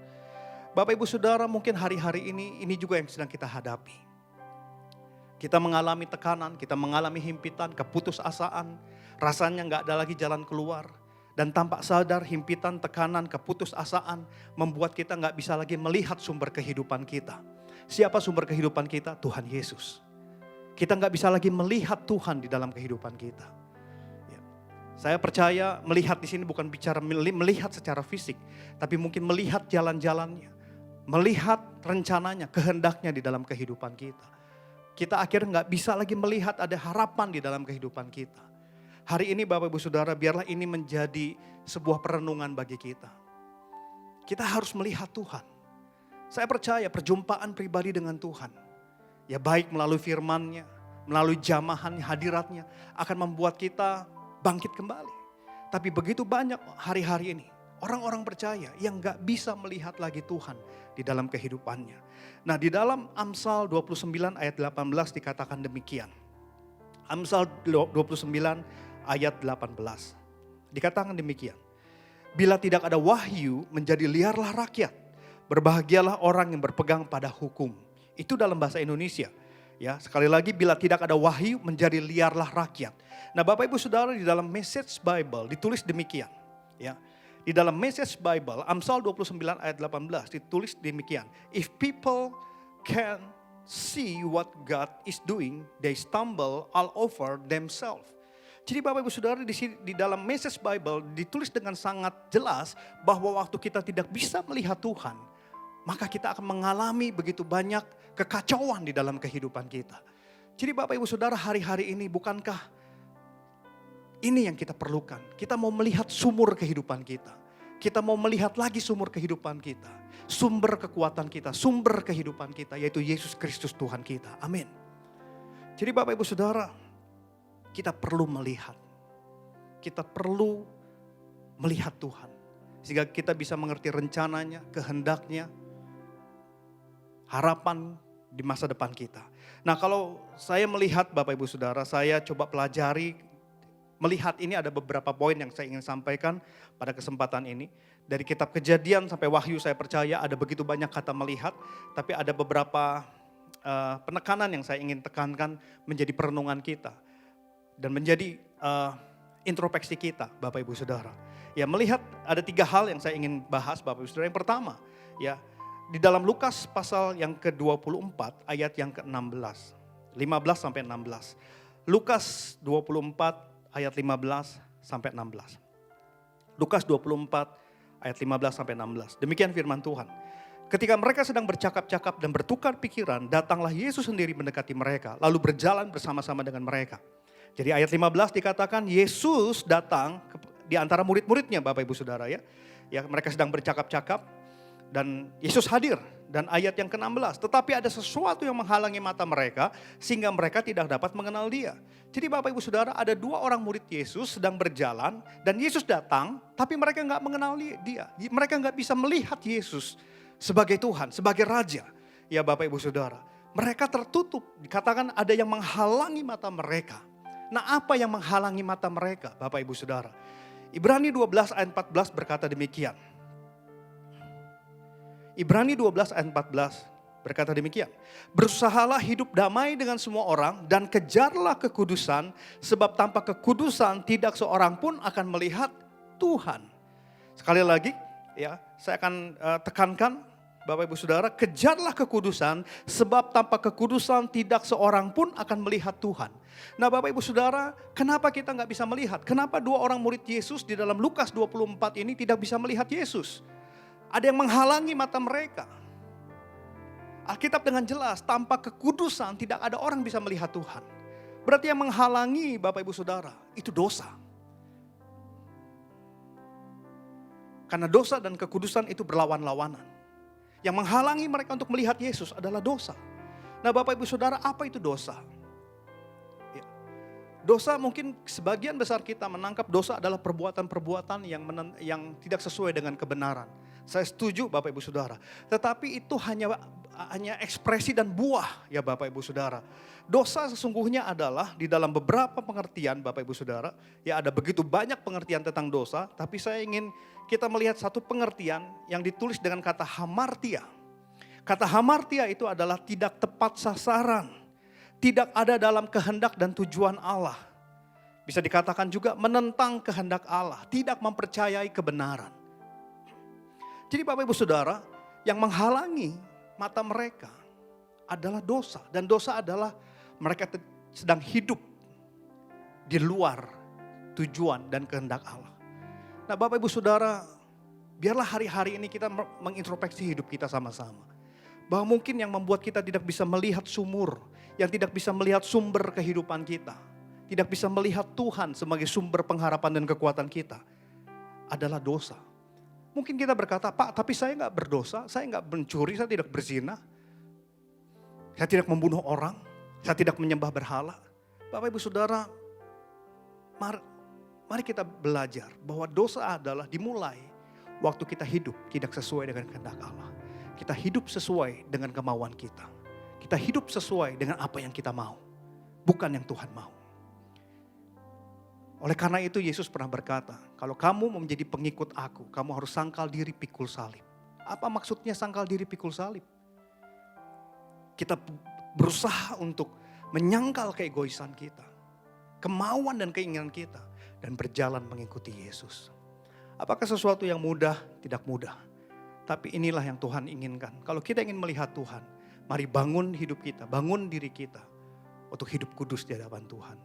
Bapak Ibu Saudara, mungkin hari-hari ini juga yang sedang kita hadapi. Kita mengalami tekanan, kita mengalami himpitan, keputusasaan, rasanya nggak ada lagi jalan keluar. Dan tanpa sadar himpitan, tekanan, keputusasaan membuat kita nggak bisa lagi melihat sumber kehidupan kita. Siapa sumber kehidupan kita? Tuhan Yesus. Kita nggak bisa lagi melihat Tuhan di dalam kehidupan kita. Ya. Saya percaya melihat di sini bukan bicara melihat secara fisik, tapi mungkin melihat jalan-jalannya, melihat rencananya, kehendaknya di dalam kehidupan kita. Kita akhirnya nggak bisa lagi melihat ada harapan di dalam kehidupan kita. Hari ini Bapak Ibu Saudara, biarlah ini menjadi sebuah perenungan bagi kita. Kita harus melihat Tuhan. Saya percaya perjumpaan pribadi dengan Tuhan, ya baik melalui firman-Nya, melalui jamahan hadiratnya, akan membuat kita bangkit kembali. Tapi begitu banyak hari-hari ini, orang-orang percaya yang gak bisa melihat lagi Tuhan di dalam kehidupannya. Nah, di dalam Amsal 29 ayat 18 dikatakan demikian. Amsal 29 ayat 18. Dikatakan demikian. Bila tidak ada wahyu, menjadi liarlah rakyat. Berbahagialah orang yang berpegang pada hukum. Itu dalam bahasa Indonesia. Ya, sekali lagi, bila tidak ada wahyu, menjadi liarlah rakyat. Nah, Bapak Ibu Saudara, di dalam Message Bible ditulis demikian. Ya, di dalam Message Bible, Amsal 29 ayat 18 ditulis demikian. If people can see what God is doing, they stumble all over themselves. Jadi Bapak Ibu Saudara, di dalam Message Bible ditulis dengan sangat jelas bahwa waktu kita tidak bisa melihat Tuhan, maka kita akan mengalami begitu banyak kekacauan di dalam kehidupan kita. Jadi Bapak Ibu Saudara, hari-hari ini bukankah ini yang kita perlukan? Kita mau melihat sumur kehidupan kita. Kita mau melihat lagi sumur kehidupan kita. Sumber kekuatan kita, sumber kehidupan kita, yaitu Yesus Kristus Tuhan kita. Amin. Jadi Bapak Ibu Saudara, kita perlu melihat. Kita perlu melihat Tuhan. Sehingga kita bisa mengerti rencananya, kehendaknya, harapan di masa depan kita. Nah, kalau saya melihat Bapak Ibu Saudara, saya coba pelajari, melihat ini ada beberapa poin yang saya ingin sampaikan pada kesempatan ini. Dari kitab Kejadian sampai Wahyu, saya percaya ada begitu banyak kata melihat, tapi ada beberapa penekanan yang saya ingin tekankan menjadi perenungan kita. Dan menjadi introspeksi kita Bapak Ibu Saudara. Ya, melihat ada 3 hal yang saya ingin bahas Bapak Ibu Saudara. Yang pertama, ya, di dalam Lukas pasal yang ke-24 ayat yang ke-16. 15 sampai 16. Lukas 24 ayat 15 sampai 16. Lukas 24 ayat 15 sampai 16. Demikian firman Tuhan. Ketika mereka sedang bercakap-cakap dan bertukar pikiran, datanglah Yesus sendiri mendekati mereka, lalu berjalan bersama-sama dengan mereka. Jadi ayat 15 dikatakan Yesus datang di antara murid-muridnya Bapak Ibu Saudara ya. Ya, mereka sedang bercakap-cakap dan Yesus hadir. Dan ayat yang ke-16, tetapi ada sesuatu yang menghalangi mata mereka sehingga mereka tidak dapat mengenal dia. Jadi Bapak Ibu Saudara, ada 2 orang murid Yesus sedang berjalan dan Yesus datang, tapi mereka nggak mengenal dia. Mereka nggak bisa melihat Yesus sebagai Tuhan, sebagai Raja. Ya Bapak Ibu Saudara, mereka tertutup, dikatakan ada yang menghalangi mata mereka. Nah, apa yang menghalangi mata mereka Bapak Ibu Saudara? Ibrani 12 ayat 14 berkata demikian. Ibrani 12 ayat 14 berkata demikian. Berusahalah hidup damai dengan semua orang dan kejarlah kekudusan, sebab tanpa kekudusan tidak seorang pun akan melihat Tuhan. Sekali lagi ya, saya akan tekankan Bapak Ibu Saudara, kejarlah kekudusan, sebab tanpa kekudusan tidak seorang pun akan melihat Tuhan. Nah Bapak Ibu Saudara, kenapa kita nggak bisa melihat? Kenapa 2 orang murid Yesus di dalam Lukas 24 ini tidak bisa melihat Yesus? Ada yang menghalangi mata mereka. Alkitab dengan jelas, tanpa kekudusan tidak ada orang bisa melihat Tuhan. Berarti yang menghalangi Bapak Ibu Saudara, itu dosa. Karena dosa dan kekudusan itu berlawan-lawanan. Yang menghalangi mereka untuk melihat Yesus adalah dosa. Nah Bapak Ibu Saudara, apa itu dosa? Ya. Dosa mungkin sebagian besar kita menangkap dosa adalah perbuatan-perbuatan yang tidak sesuai dengan kebenaran. Saya setuju Bapak Ibu Saudara. Tetapi itu hanya ekspresi dan buah ya Bapak Ibu Saudara. Dosa sesungguhnya adalah di dalam beberapa pengertian Bapak Ibu Saudara. Ya ada begitu banyak pengertian tentang dosa. Tapi saya ingin kita melihat satu pengertian yang ditulis dengan kata hamartia. Kata hamartia itu adalah tidak tepat sasaran. Tidak ada dalam kehendak dan tujuan Allah. Bisa dikatakan juga menentang kehendak Allah. Tidak mempercayai kebenaran. Jadi Bapak Ibu Saudara, yang menghalangi mata mereka adalah dosa. Dan dosa adalah mereka sedang hidup di luar tujuan dan kehendak Allah. Nah Bapak Ibu Saudara, biarlah hari-hari ini kita mengintrospeksi hidup kita sama-sama. Bahwa mungkin yang membuat kita tidak bisa melihat sumur, yang tidak bisa melihat sumber kehidupan kita, tidak bisa melihat Tuhan sebagai sumber pengharapan dan kekuatan kita, adalah dosa. Mungkin kita berkata, Pak tapi saya nggak berdosa, saya nggak mencuri, saya tidak berzina, saya tidak membunuh orang, saya tidak menyembah berhala. Bapak Ibu Saudara, mari kita belajar bahwa dosa adalah dimulai waktu kita hidup tidak sesuai dengan kehendak Allah. Kita hidup sesuai dengan kemauan kita. Kita hidup sesuai dengan apa yang kita mau, bukan yang Tuhan mau. Oleh karena itu Yesus pernah berkata, kalau kamu mau menjadi pengikut aku, kamu harus sangkal diri pikul salib. Apa maksudnya sangkal diri pikul salib? Kita berusaha untuk menyangkal keegoisan kita, kemauan dan keinginan kita, dan berjalan mengikuti Yesus. Apakah sesuatu yang mudah? Tidak mudah. Tapi inilah yang Tuhan inginkan. Kalau kita ingin melihat Tuhan, mari bangun hidup kita, bangun diri kita untuk hidup kudus di hadapan Tuhan.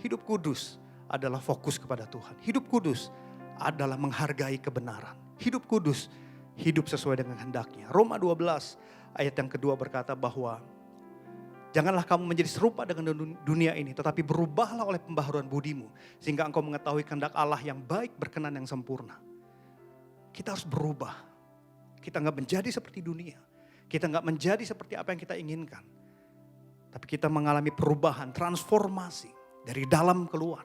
Hidup kudus adalah fokus kepada Tuhan. Hidup kudus adalah menghargai kebenaran. Hidup kudus, hidup sesuai dengan kehendaknya. Roma 12 ayat yang kedua berkata bahwa janganlah kamu menjadi serupa dengan dunia ini, tetapi berubahlah oleh pembaharuan budimu, sehingga engkau mengetahui kehendak Allah yang baik, berkenan, yang sempurna. Kita harus berubah. Kita nggak menjadi seperti dunia. Kita nggak menjadi seperti apa yang kita inginkan. Tapi kita mengalami perubahan, transformasi dari dalam keluar.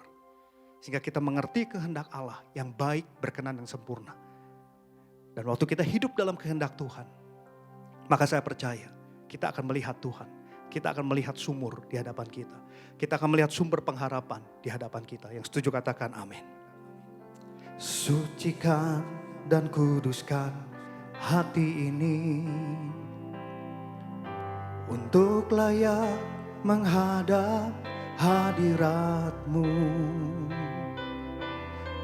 Sehingga kita mengerti kehendak Allah yang baik, berkenan, dan sempurna. Dan waktu kita hidup dalam kehendak Tuhan, maka saya percaya kita akan melihat Tuhan. Kita akan melihat sumur di hadapan kita. Kita akan melihat sumber pengharapan di hadapan kita. Yang setuju katakan amin. Sucikan dan kuduskan hati ini untuk layak menghadap hadirat-Mu.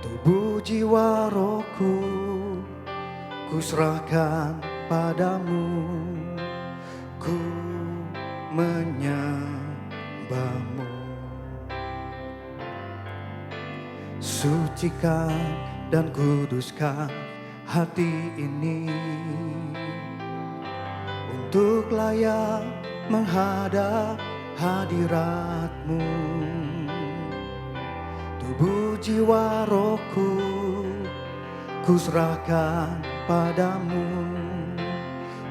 Tubuh jiwa rohku kuserahkan padamu, ku menyembahmu. Sucikan dan kuduskan hati ini untuk layak menghadap hadirat-Mu. Tubuh jiwa rohku kuserahkan padamu,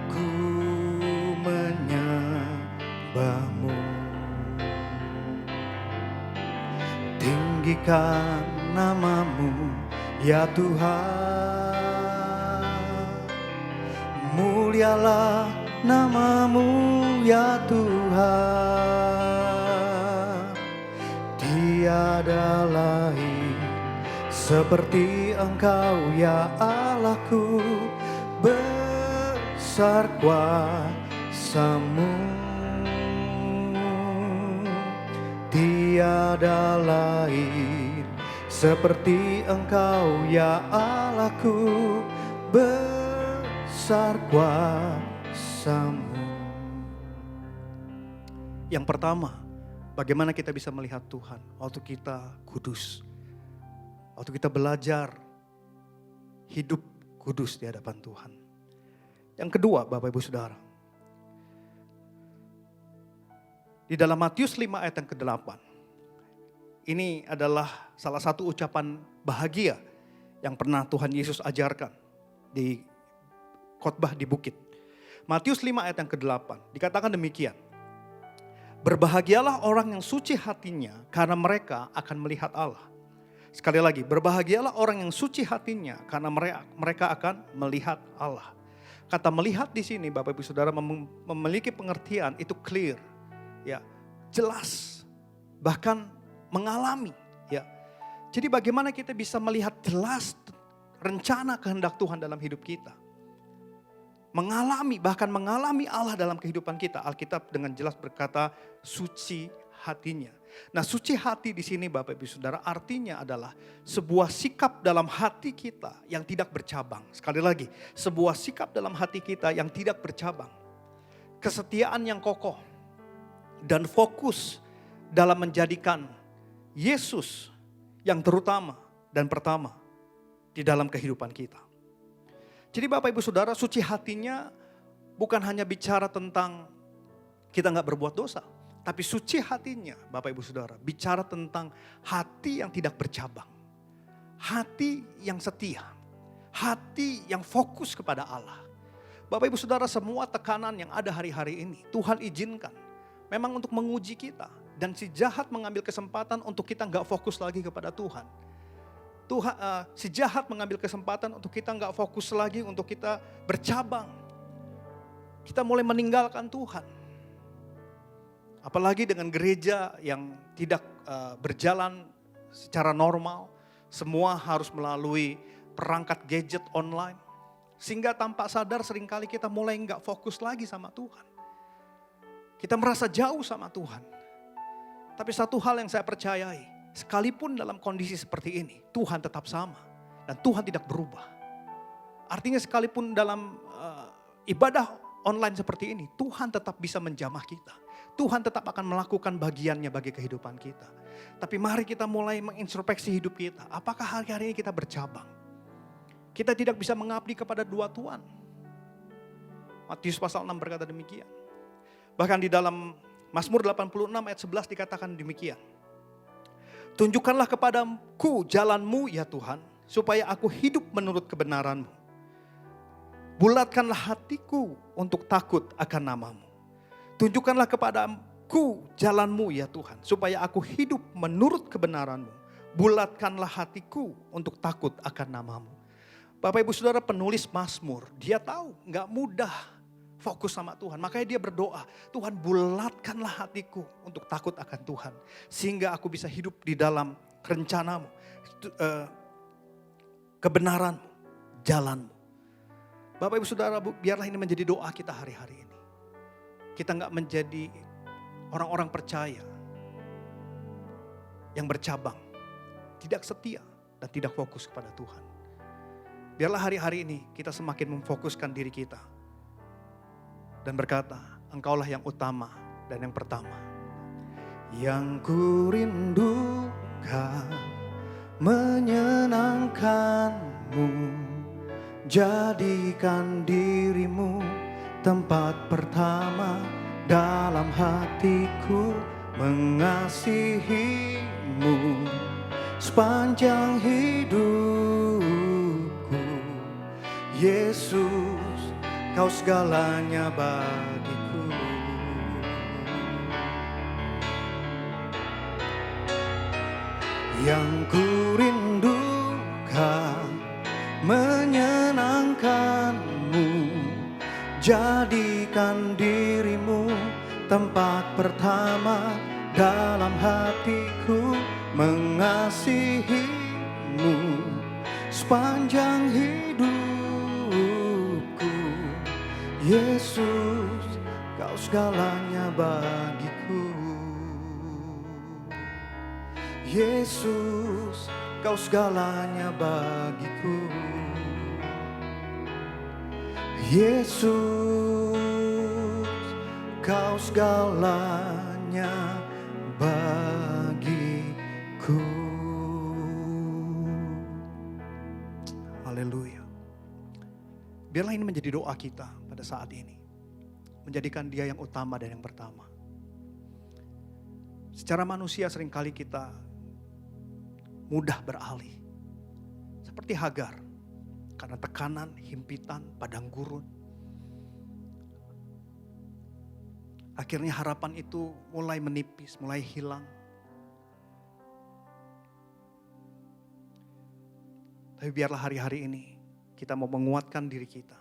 ku menyembahmu. Tinggikan namamu ya Tuhan, mulialah namamu ya Tuhan. Tiada lain seperti Engkau ya Allahku, besar kuasa-Mu. Tiada lain seperti Engkau ya Allahku, besar kuasa-Mu. Yang pertama, bagaimana kita bisa melihat Tuhan waktu kita kudus. Waktu kita belajar hidup kudus di hadapan Tuhan. Yang kedua, Bapak Ibu Saudara. Di dalam Matius 5 ayat yang ke-8. Ini adalah salah satu ucapan bahagia yang pernah Tuhan Yesus ajarkan di khotbah di bukit. Matius 5 ayat yang ke-8 dikatakan demikian. Berbahagialah orang yang suci hatinya karena mereka akan melihat Allah. Sekali lagi, berbahagialah orang yang suci hatinya karena mereka akan melihat Allah. Kata melihat di sini Bapak Ibu Saudara memiliki pengertian itu clear, ya, jelas, bahkan mengalami, ya. Jadi bagaimana kita bisa melihat jelas rencana kehendak Tuhan dalam hidup kita? Bahkan mengalami Allah dalam kehidupan kita. Alkitab dengan jelas berkata suci hatinya. Nah, suci hati di sini Bapak Ibu Saudara artinya adalah sebuah sikap dalam hati kita yang tidak bercabang. Sekali lagi, sebuah sikap dalam hati kita yang tidak bercabang. Kesetiaan yang kokoh dan fokus dalam menjadikan Yesus yang terutama dan pertama di dalam kehidupan kita. Jadi Bapak Ibu Saudara, suci hatinya bukan hanya bicara tentang kita nggak berbuat dosa. Tapi suci hatinya Bapak Ibu Saudara bicara tentang hati yang tidak bercabang. Hati yang setia. Hati yang fokus kepada Allah. Bapak Ibu Saudara, semua tekanan yang ada hari-hari ini Tuhan izinkan. Memang untuk menguji kita. Dan si jahat mengambil kesempatan untuk kita nggak fokus lagi kepada Tuhan. Si jahat mengambil kesempatan untuk kita nggak fokus lagi, untuk kita bercabang. Kita mulai meninggalkan Tuhan. Apalagi dengan gereja yang tidak berjalan secara normal. Semua harus melalui perangkat gadget online. Sehingga tanpa sadar seringkali kita mulai nggak fokus lagi sama Tuhan. Kita merasa jauh sama Tuhan. Tapi satu hal yang saya percayai. Sekalipun dalam kondisi seperti ini, Tuhan tetap sama. Dan Tuhan tidak berubah. Artinya sekalipun dalam ibadah online seperti ini, Tuhan tetap bisa menjamah kita. Tuhan tetap akan melakukan bagiannya bagi kehidupan kita. Tapi mari kita mulai mengintrospeksi hidup kita. Apakah hari-hari ini kita bercabang? Kita tidak bisa mengabdi kepada dua Tuhan. Matius pasal 6 berkata demikian. Bahkan di dalam Mazmur 86 ayat 11 dikatakan demikian. Tunjukkanlah kepadaku jalan-Mu ya Tuhan, supaya aku hidup menurut kebenaran-Mu. Bulatkanlah hatiku untuk takut akan nama-Mu. Tunjukkanlah kepadaku jalan-Mu ya Tuhan, supaya aku hidup menurut kebenaran-Mu. Bulatkanlah hatiku untuk takut akan nama-Mu. Bapak Ibu Saudara, penulis Mazmur, dia tahu gak mudah fokus sama Tuhan. Makanya dia berdoa, Tuhan bulatkanlah hatiku untuk takut akan Tuhan. Sehingga aku bisa hidup di dalam rencana-Mu, kebenaran-Mu, jalan-Mu. Bapak Ibu Saudara, biarlah ini menjadi doa kita hari-hari ini. Kita gak menjadi orang-orang percaya yang bercabang, tidak setia dan tidak fokus kepada Tuhan. Biarlah hari-hari ini kita semakin memfokuskan diri kita dan berkata, Engkaulah yang utama dan yang pertama. Yang ku rindukan menyenangkan-Mu, jadikan diri-Mu tempat pertama dalam hatiku, mengasihi-Mu sepanjang hidupku. Yesus, Kau segalanya bagiku. Yang ku rindukan menyenangkan-Mu, jadikan diri-Mu tempat pertama dalam hatiku, mengasihi-Mu sepanjang hidupku. Yesus, Kau segalanya bagiku. Yesus, Kau segalanya bagiku. Yesus, Kau segalanya bagiku. Haleluya. Biarlah ini menjadi doa kita pada saat ini. Menjadikan Dia yang utama dan yang pertama. Secara manusia seringkali kita mudah beralih. Seperti Hagar. Karena tekanan, himpitan, padang gurun. Akhirnya harapan itu mulai menipis, mulai hilang. Tapi biarlah hari-hari ini kita mau menguatkan diri kita.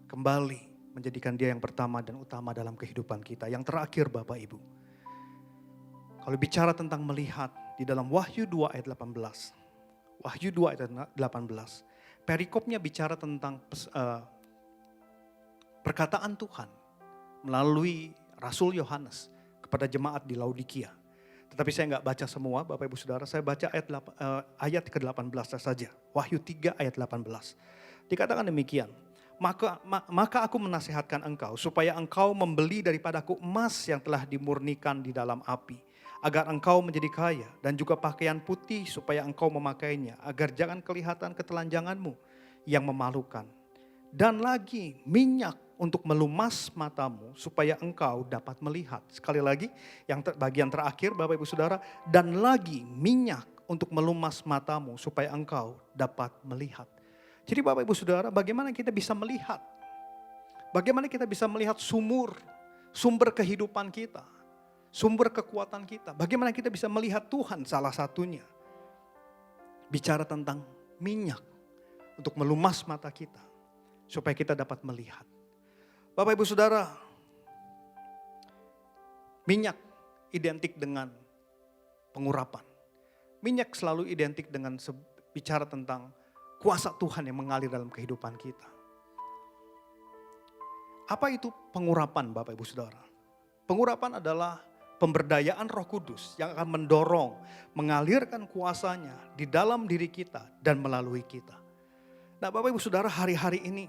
Kembali menjadikan dia yang pertama dan utama dalam kehidupan kita. Yang terakhir Bapak Ibu. Kalau bicara tentang melihat di dalam Wahyu 2 ayat 18. Wahyu 2 ayat 18. Perikopnya bicara tentang perkataan Tuhan melalui Rasul Yohanes kepada jemaat di Laodikia. Tetapi saya nggak baca semua Bapak Ibu Saudara, saya baca ayat ke-18 saja. Wahyu 3 ayat 18. Dikatakan demikian, maka aku menasihatkan engkau supaya engkau membeli daripadaku emas yang telah dimurnikan di dalam api, agar engkau menjadi kaya, dan juga pakaian putih supaya engkau memakainya, agar jangan kelihatan ketelanjanganmu yang memalukan. Dan lagi minyak untuk melumas matamu supaya engkau dapat melihat. Sekali lagi, bagian terakhir Bapak Ibu Saudara, dan lagi minyak untuk melumas matamu supaya engkau dapat melihat. Jadi Bapak Ibu Saudara, bagaimana kita bisa melihat? Bagaimana kita bisa melihat sumber kehidupan kita, sumber kekuatan kita. Bagaimana kita bisa melihat Tuhan salah satunya. Bicara tentang minyak untuk melumas mata kita supaya kita dapat melihat. Bapak Ibu Saudara, minyak identik dengan pengurapan. Minyak selalu identik dengan bicara tentang kuasa Tuhan yang mengalir dalam kehidupan kita. Apa itu pengurapan Bapak Ibu Saudara? Pengurapan adalah pemberdayaan Roh Kudus yang akan mendorong, mengalirkan kuasanya di dalam diri kita dan melalui kita. Nah Bapak Ibu Saudara, hari-hari ini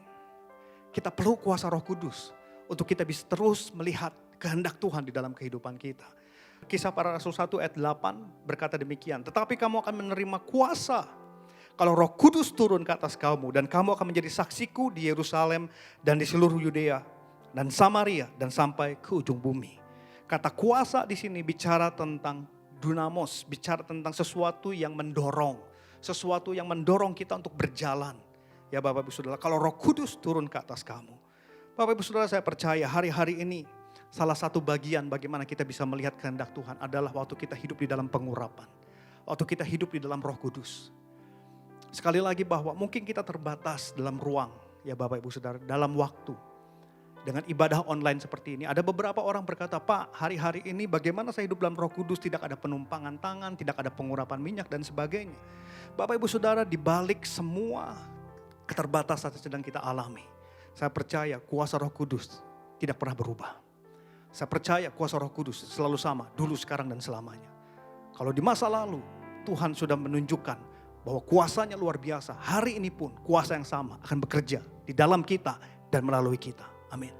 kita perlu kuasa Roh Kudus untuk kita bisa terus melihat kehendak Tuhan di dalam kehidupan kita. Kisah Para Rasul 1 ayat 8 berkata demikian, tetapi kamu akan menerima kuasa kalau Roh Kudus turun ke atas kamu, dan kamu akan menjadi saksiku di Yerusalem dan di seluruh Yudea dan Samaria dan sampai ke ujung bumi. Kata kuasa di sini bicara tentang dunamos, bicara tentang sesuatu yang mendorong, sesuatu yang mendorong kita untuk berjalan. Ya Bapak Ibu Saudara, kalau Roh Kudus turun ke atas kamu. Bapak Ibu Saudara, saya percaya hari-hari ini salah satu bagian bagaimana kita bisa melihat kehendak Tuhan adalah waktu kita hidup di dalam pengurapan. Waktu kita hidup di dalam Roh Kudus. Sekali lagi bahwa mungkin kita terbatas dalam ruang, ya Bapak Ibu Saudara, dalam waktu. Dengan ibadah online seperti ini, ada beberapa orang berkata, Pak, hari-hari ini bagaimana saya hidup dalam Roh Kudus, tidak ada penumpangan tangan, tidak ada pengurapan minyak dan sebagainya. Bapak Ibu Saudara, di balik semua keterbatasan yang sedang kita alami, saya percaya kuasa Roh Kudus tidak pernah berubah. Saya percaya kuasa Roh Kudus selalu sama, dulu, sekarang, dan selamanya. Kalau di masa lalu Tuhan sudah menunjukkan bahwa kuasanya luar biasa, hari ini pun kuasa yang sama akan bekerja di dalam kita dan melalui kita. Amin.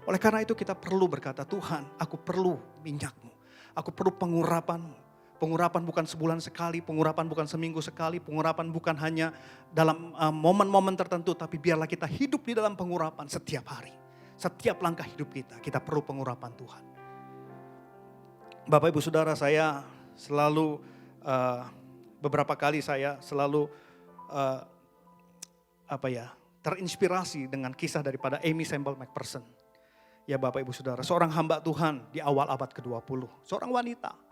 Oleh karena itu kita perlu berkata, Tuhan, aku perlu minyak-Mu, aku perlu pengurapan-Mu. Pengurapan bukan sebulan sekali, pengurapan bukan seminggu sekali, pengurapan bukan hanya dalam momen-momen tertentu, tapi biarlah kita hidup di dalam pengurapan setiap hari. Setiap langkah hidup kita perlu pengurapan Tuhan. Bapak Ibu Saudara, saya selalu, beberapa kali saya selalu terinspirasi dengan kisah daripada Aimee Semple McPherson. Ya Bapak Ibu Saudara, seorang hamba Tuhan di awal abad ke-20, seorang wanita.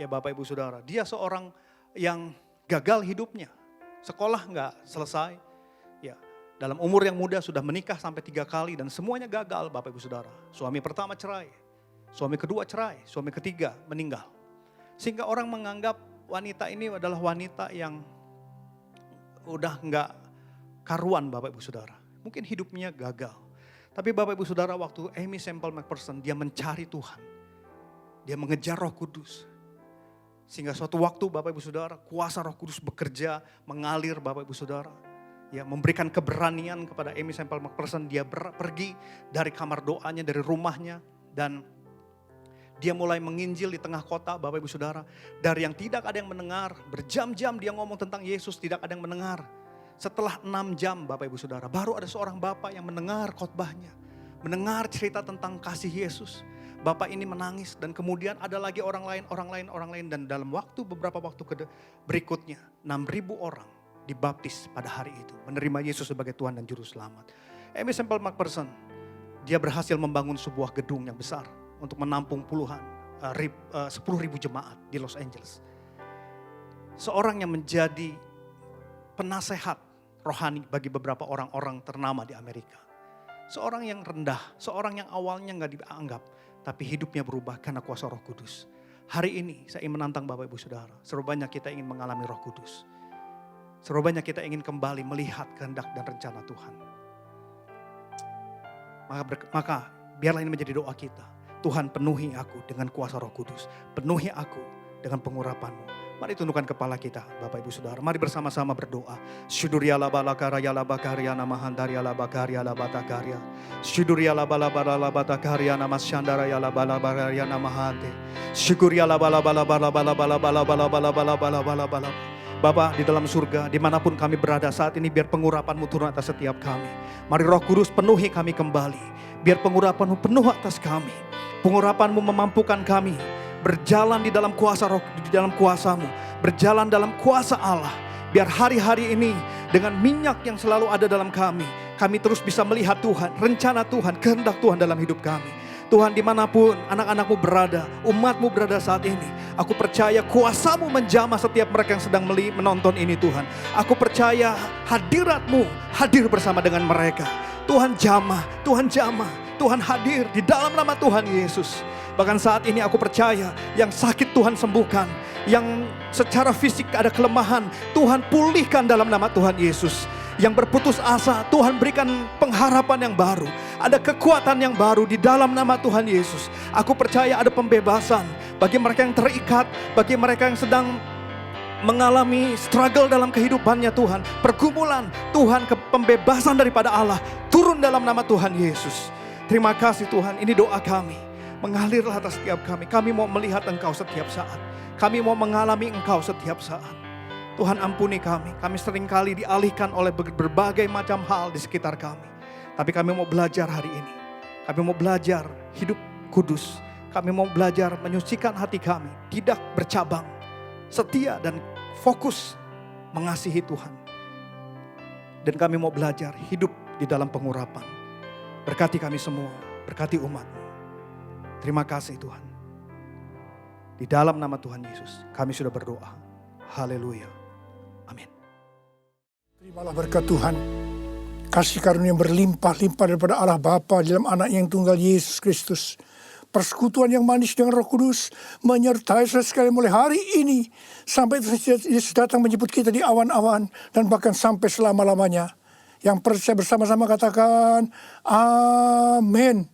Ya Bapak Ibu Saudara, dia seorang yang gagal hidupnya. Sekolah nggak selesai. Ya, dalam umur yang muda sudah menikah sampai 3 kali dan semuanya gagal Bapak Ibu Saudara. Suami pertama cerai, suami kedua cerai, suami ketiga meninggal. Sehingga orang menganggap wanita ini adalah wanita yang udah nggak karuan Bapak Ibu Saudara. Mungkin hidupnya gagal. Tapi Bapak Ibu Saudara, waktu Aimee Semple McPherson dia mencari Tuhan. Dia mengejar Roh Kudus. Sehingga suatu waktu Bapak Ibu Saudara, kuasa Roh Kudus bekerja, mengalir Bapak Ibu Saudara. Ya, memberikan keberanian kepada Aimee Semple McPherson. Dia pergi dari kamar doanya, dari rumahnya. Dan dia mulai menginjil di tengah kota Bapak Ibu Saudara. Dari yang tidak ada yang mendengar, berjam-jam dia ngomong tentang Yesus, tidak ada yang mendengar. Setelah 6 jam Bapak Ibu Saudara, baru ada seorang bapak yang mendengar khotbahnya. Mendengar cerita tentang kasih Yesus. Bapak ini menangis dan kemudian ada lagi orang lain dan dalam beberapa waktu berikutnya 6.000 orang dibaptis pada hari itu. Menerima Yesus sebagai Tuhan dan Juru Selamat. Aimee Semple McPherson, dia berhasil membangun sebuah gedung yang besar untuk menampung 10.000 jemaat di Los Angeles. Seorang yang menjadi penasehat rohani bagi beberapa orang-orang ternama di Amerika. Seorang yang rendah, seorang yang awalnya nggak dianggap, tapi hidupnya berubah karena kuasa Roh Kudus. Hari ini saya ingin menantang Bapak Ibu Saudara, serubanya kita ingin mengalami Roh Kudus. Serubanya kita ingin kembali melihat kehendak dan rencana Tuhan. Maka biarlah ini menjadi doa kita. Tuhan, penuhi aku dengan kuasa Roh Kudus. Penuhi aku dengan pengurapan-Mu. Mari tundukkan kepala kita, Bapak Ibu Saudara. Mari bersama-sama berdoa. Syuduriyala balakara yala bakarya namahandari yala bakarya la batakarya. Syuduriyala balabala batakarya namasyandara yala balabarya namahante. Syukuriyala balabala balabala balabala balabala balabala balabala. Bapa di dalam surga, dimanapun kami berada saat ini, biar pengurapan-Mu turun atas setiap kami. Mari Roh Kudus penuhi kami kembali. Biar pengurapan-Mu penuh atas kami. Pengurapan-Mu memampukan kami berjalan di dalam kuasa Roh, di dalam kuasa-Mu, berjalan dalam kuasa Allah. Biar hari-hari ini dengan minyak yang selalu ada dalam kami terus bisa melihat Tuhan, rencana Tuhan, kehendak Tuhan dalam hidup kami. Tuhan, dimanapun anak-anak-Mu berada, umat-Mu berada saat ini, aku percaya kuasa-Mu menjamah setiap mereka yang sedang menonton ini Tuhan. Aku percaya hadirat-Mu hadir bersama dengan mereka. Tuhan jamah, Tuhan hadir di dalam nama Tuhan Yesus. Bahkan saat ini aku percaya yang sakit Tuhan sembuhkan, yang secara fisik ada kelemahan, Tuhan pulihkan dalam nama Tuhan Yesus. Yang berputus asa, Tuhan berikan pengharapan yang baru. Ada kekuatan yang baru di dalam nama Tuhan Yesus. Aku percaya ada pembebasan bagi mereka yang terikat, bagi mereka yang sedang mengalami struggle dalam kehidupannya Tuhan. Pergumulan Tuhan, pembebasan daripada Allah turun dalam nama Tuhan Yesus. Terima kasih Tuhan, ini doa kami. Mengalirlah atas setiap kami. Kami mau melihat Engkau setiap saat. Kami mau mengalami Engkau setiap saat. Tuhan ampuni kami. Kami seringkali dialihkan oleh berbagai macam hal di sekitar kami. Tapi kami mau belajar hari ini. Kami mau belajar hidup kudus. Kami mau belajar menyucikan hati kami. Tidak bercabang. Setia dan fokus mengasihi Tuhan. Dan kami mau belajar hidup di dalam pengurapan. Berkati kami semua. Berkati umat-Mu. Terima kasih Tuhan. Di dalam nama Tuhan Yesus kami sudah berdoa. Haleluya. Amin. Terimalah berkat Tuhan. Kasih karunia yang berlimpah-limpah daripada Allah Bapa dalam anak yang tunggal Yesus Kristus. Persekutuan yang manis dengan Roh Kudus menyertai saudara sekalian mulai hari ini sampai Yesus datang menjemput kita di awan-awan dan bahkan sampai selama-lamanya. Yang percaya bersama-sama katakan amin.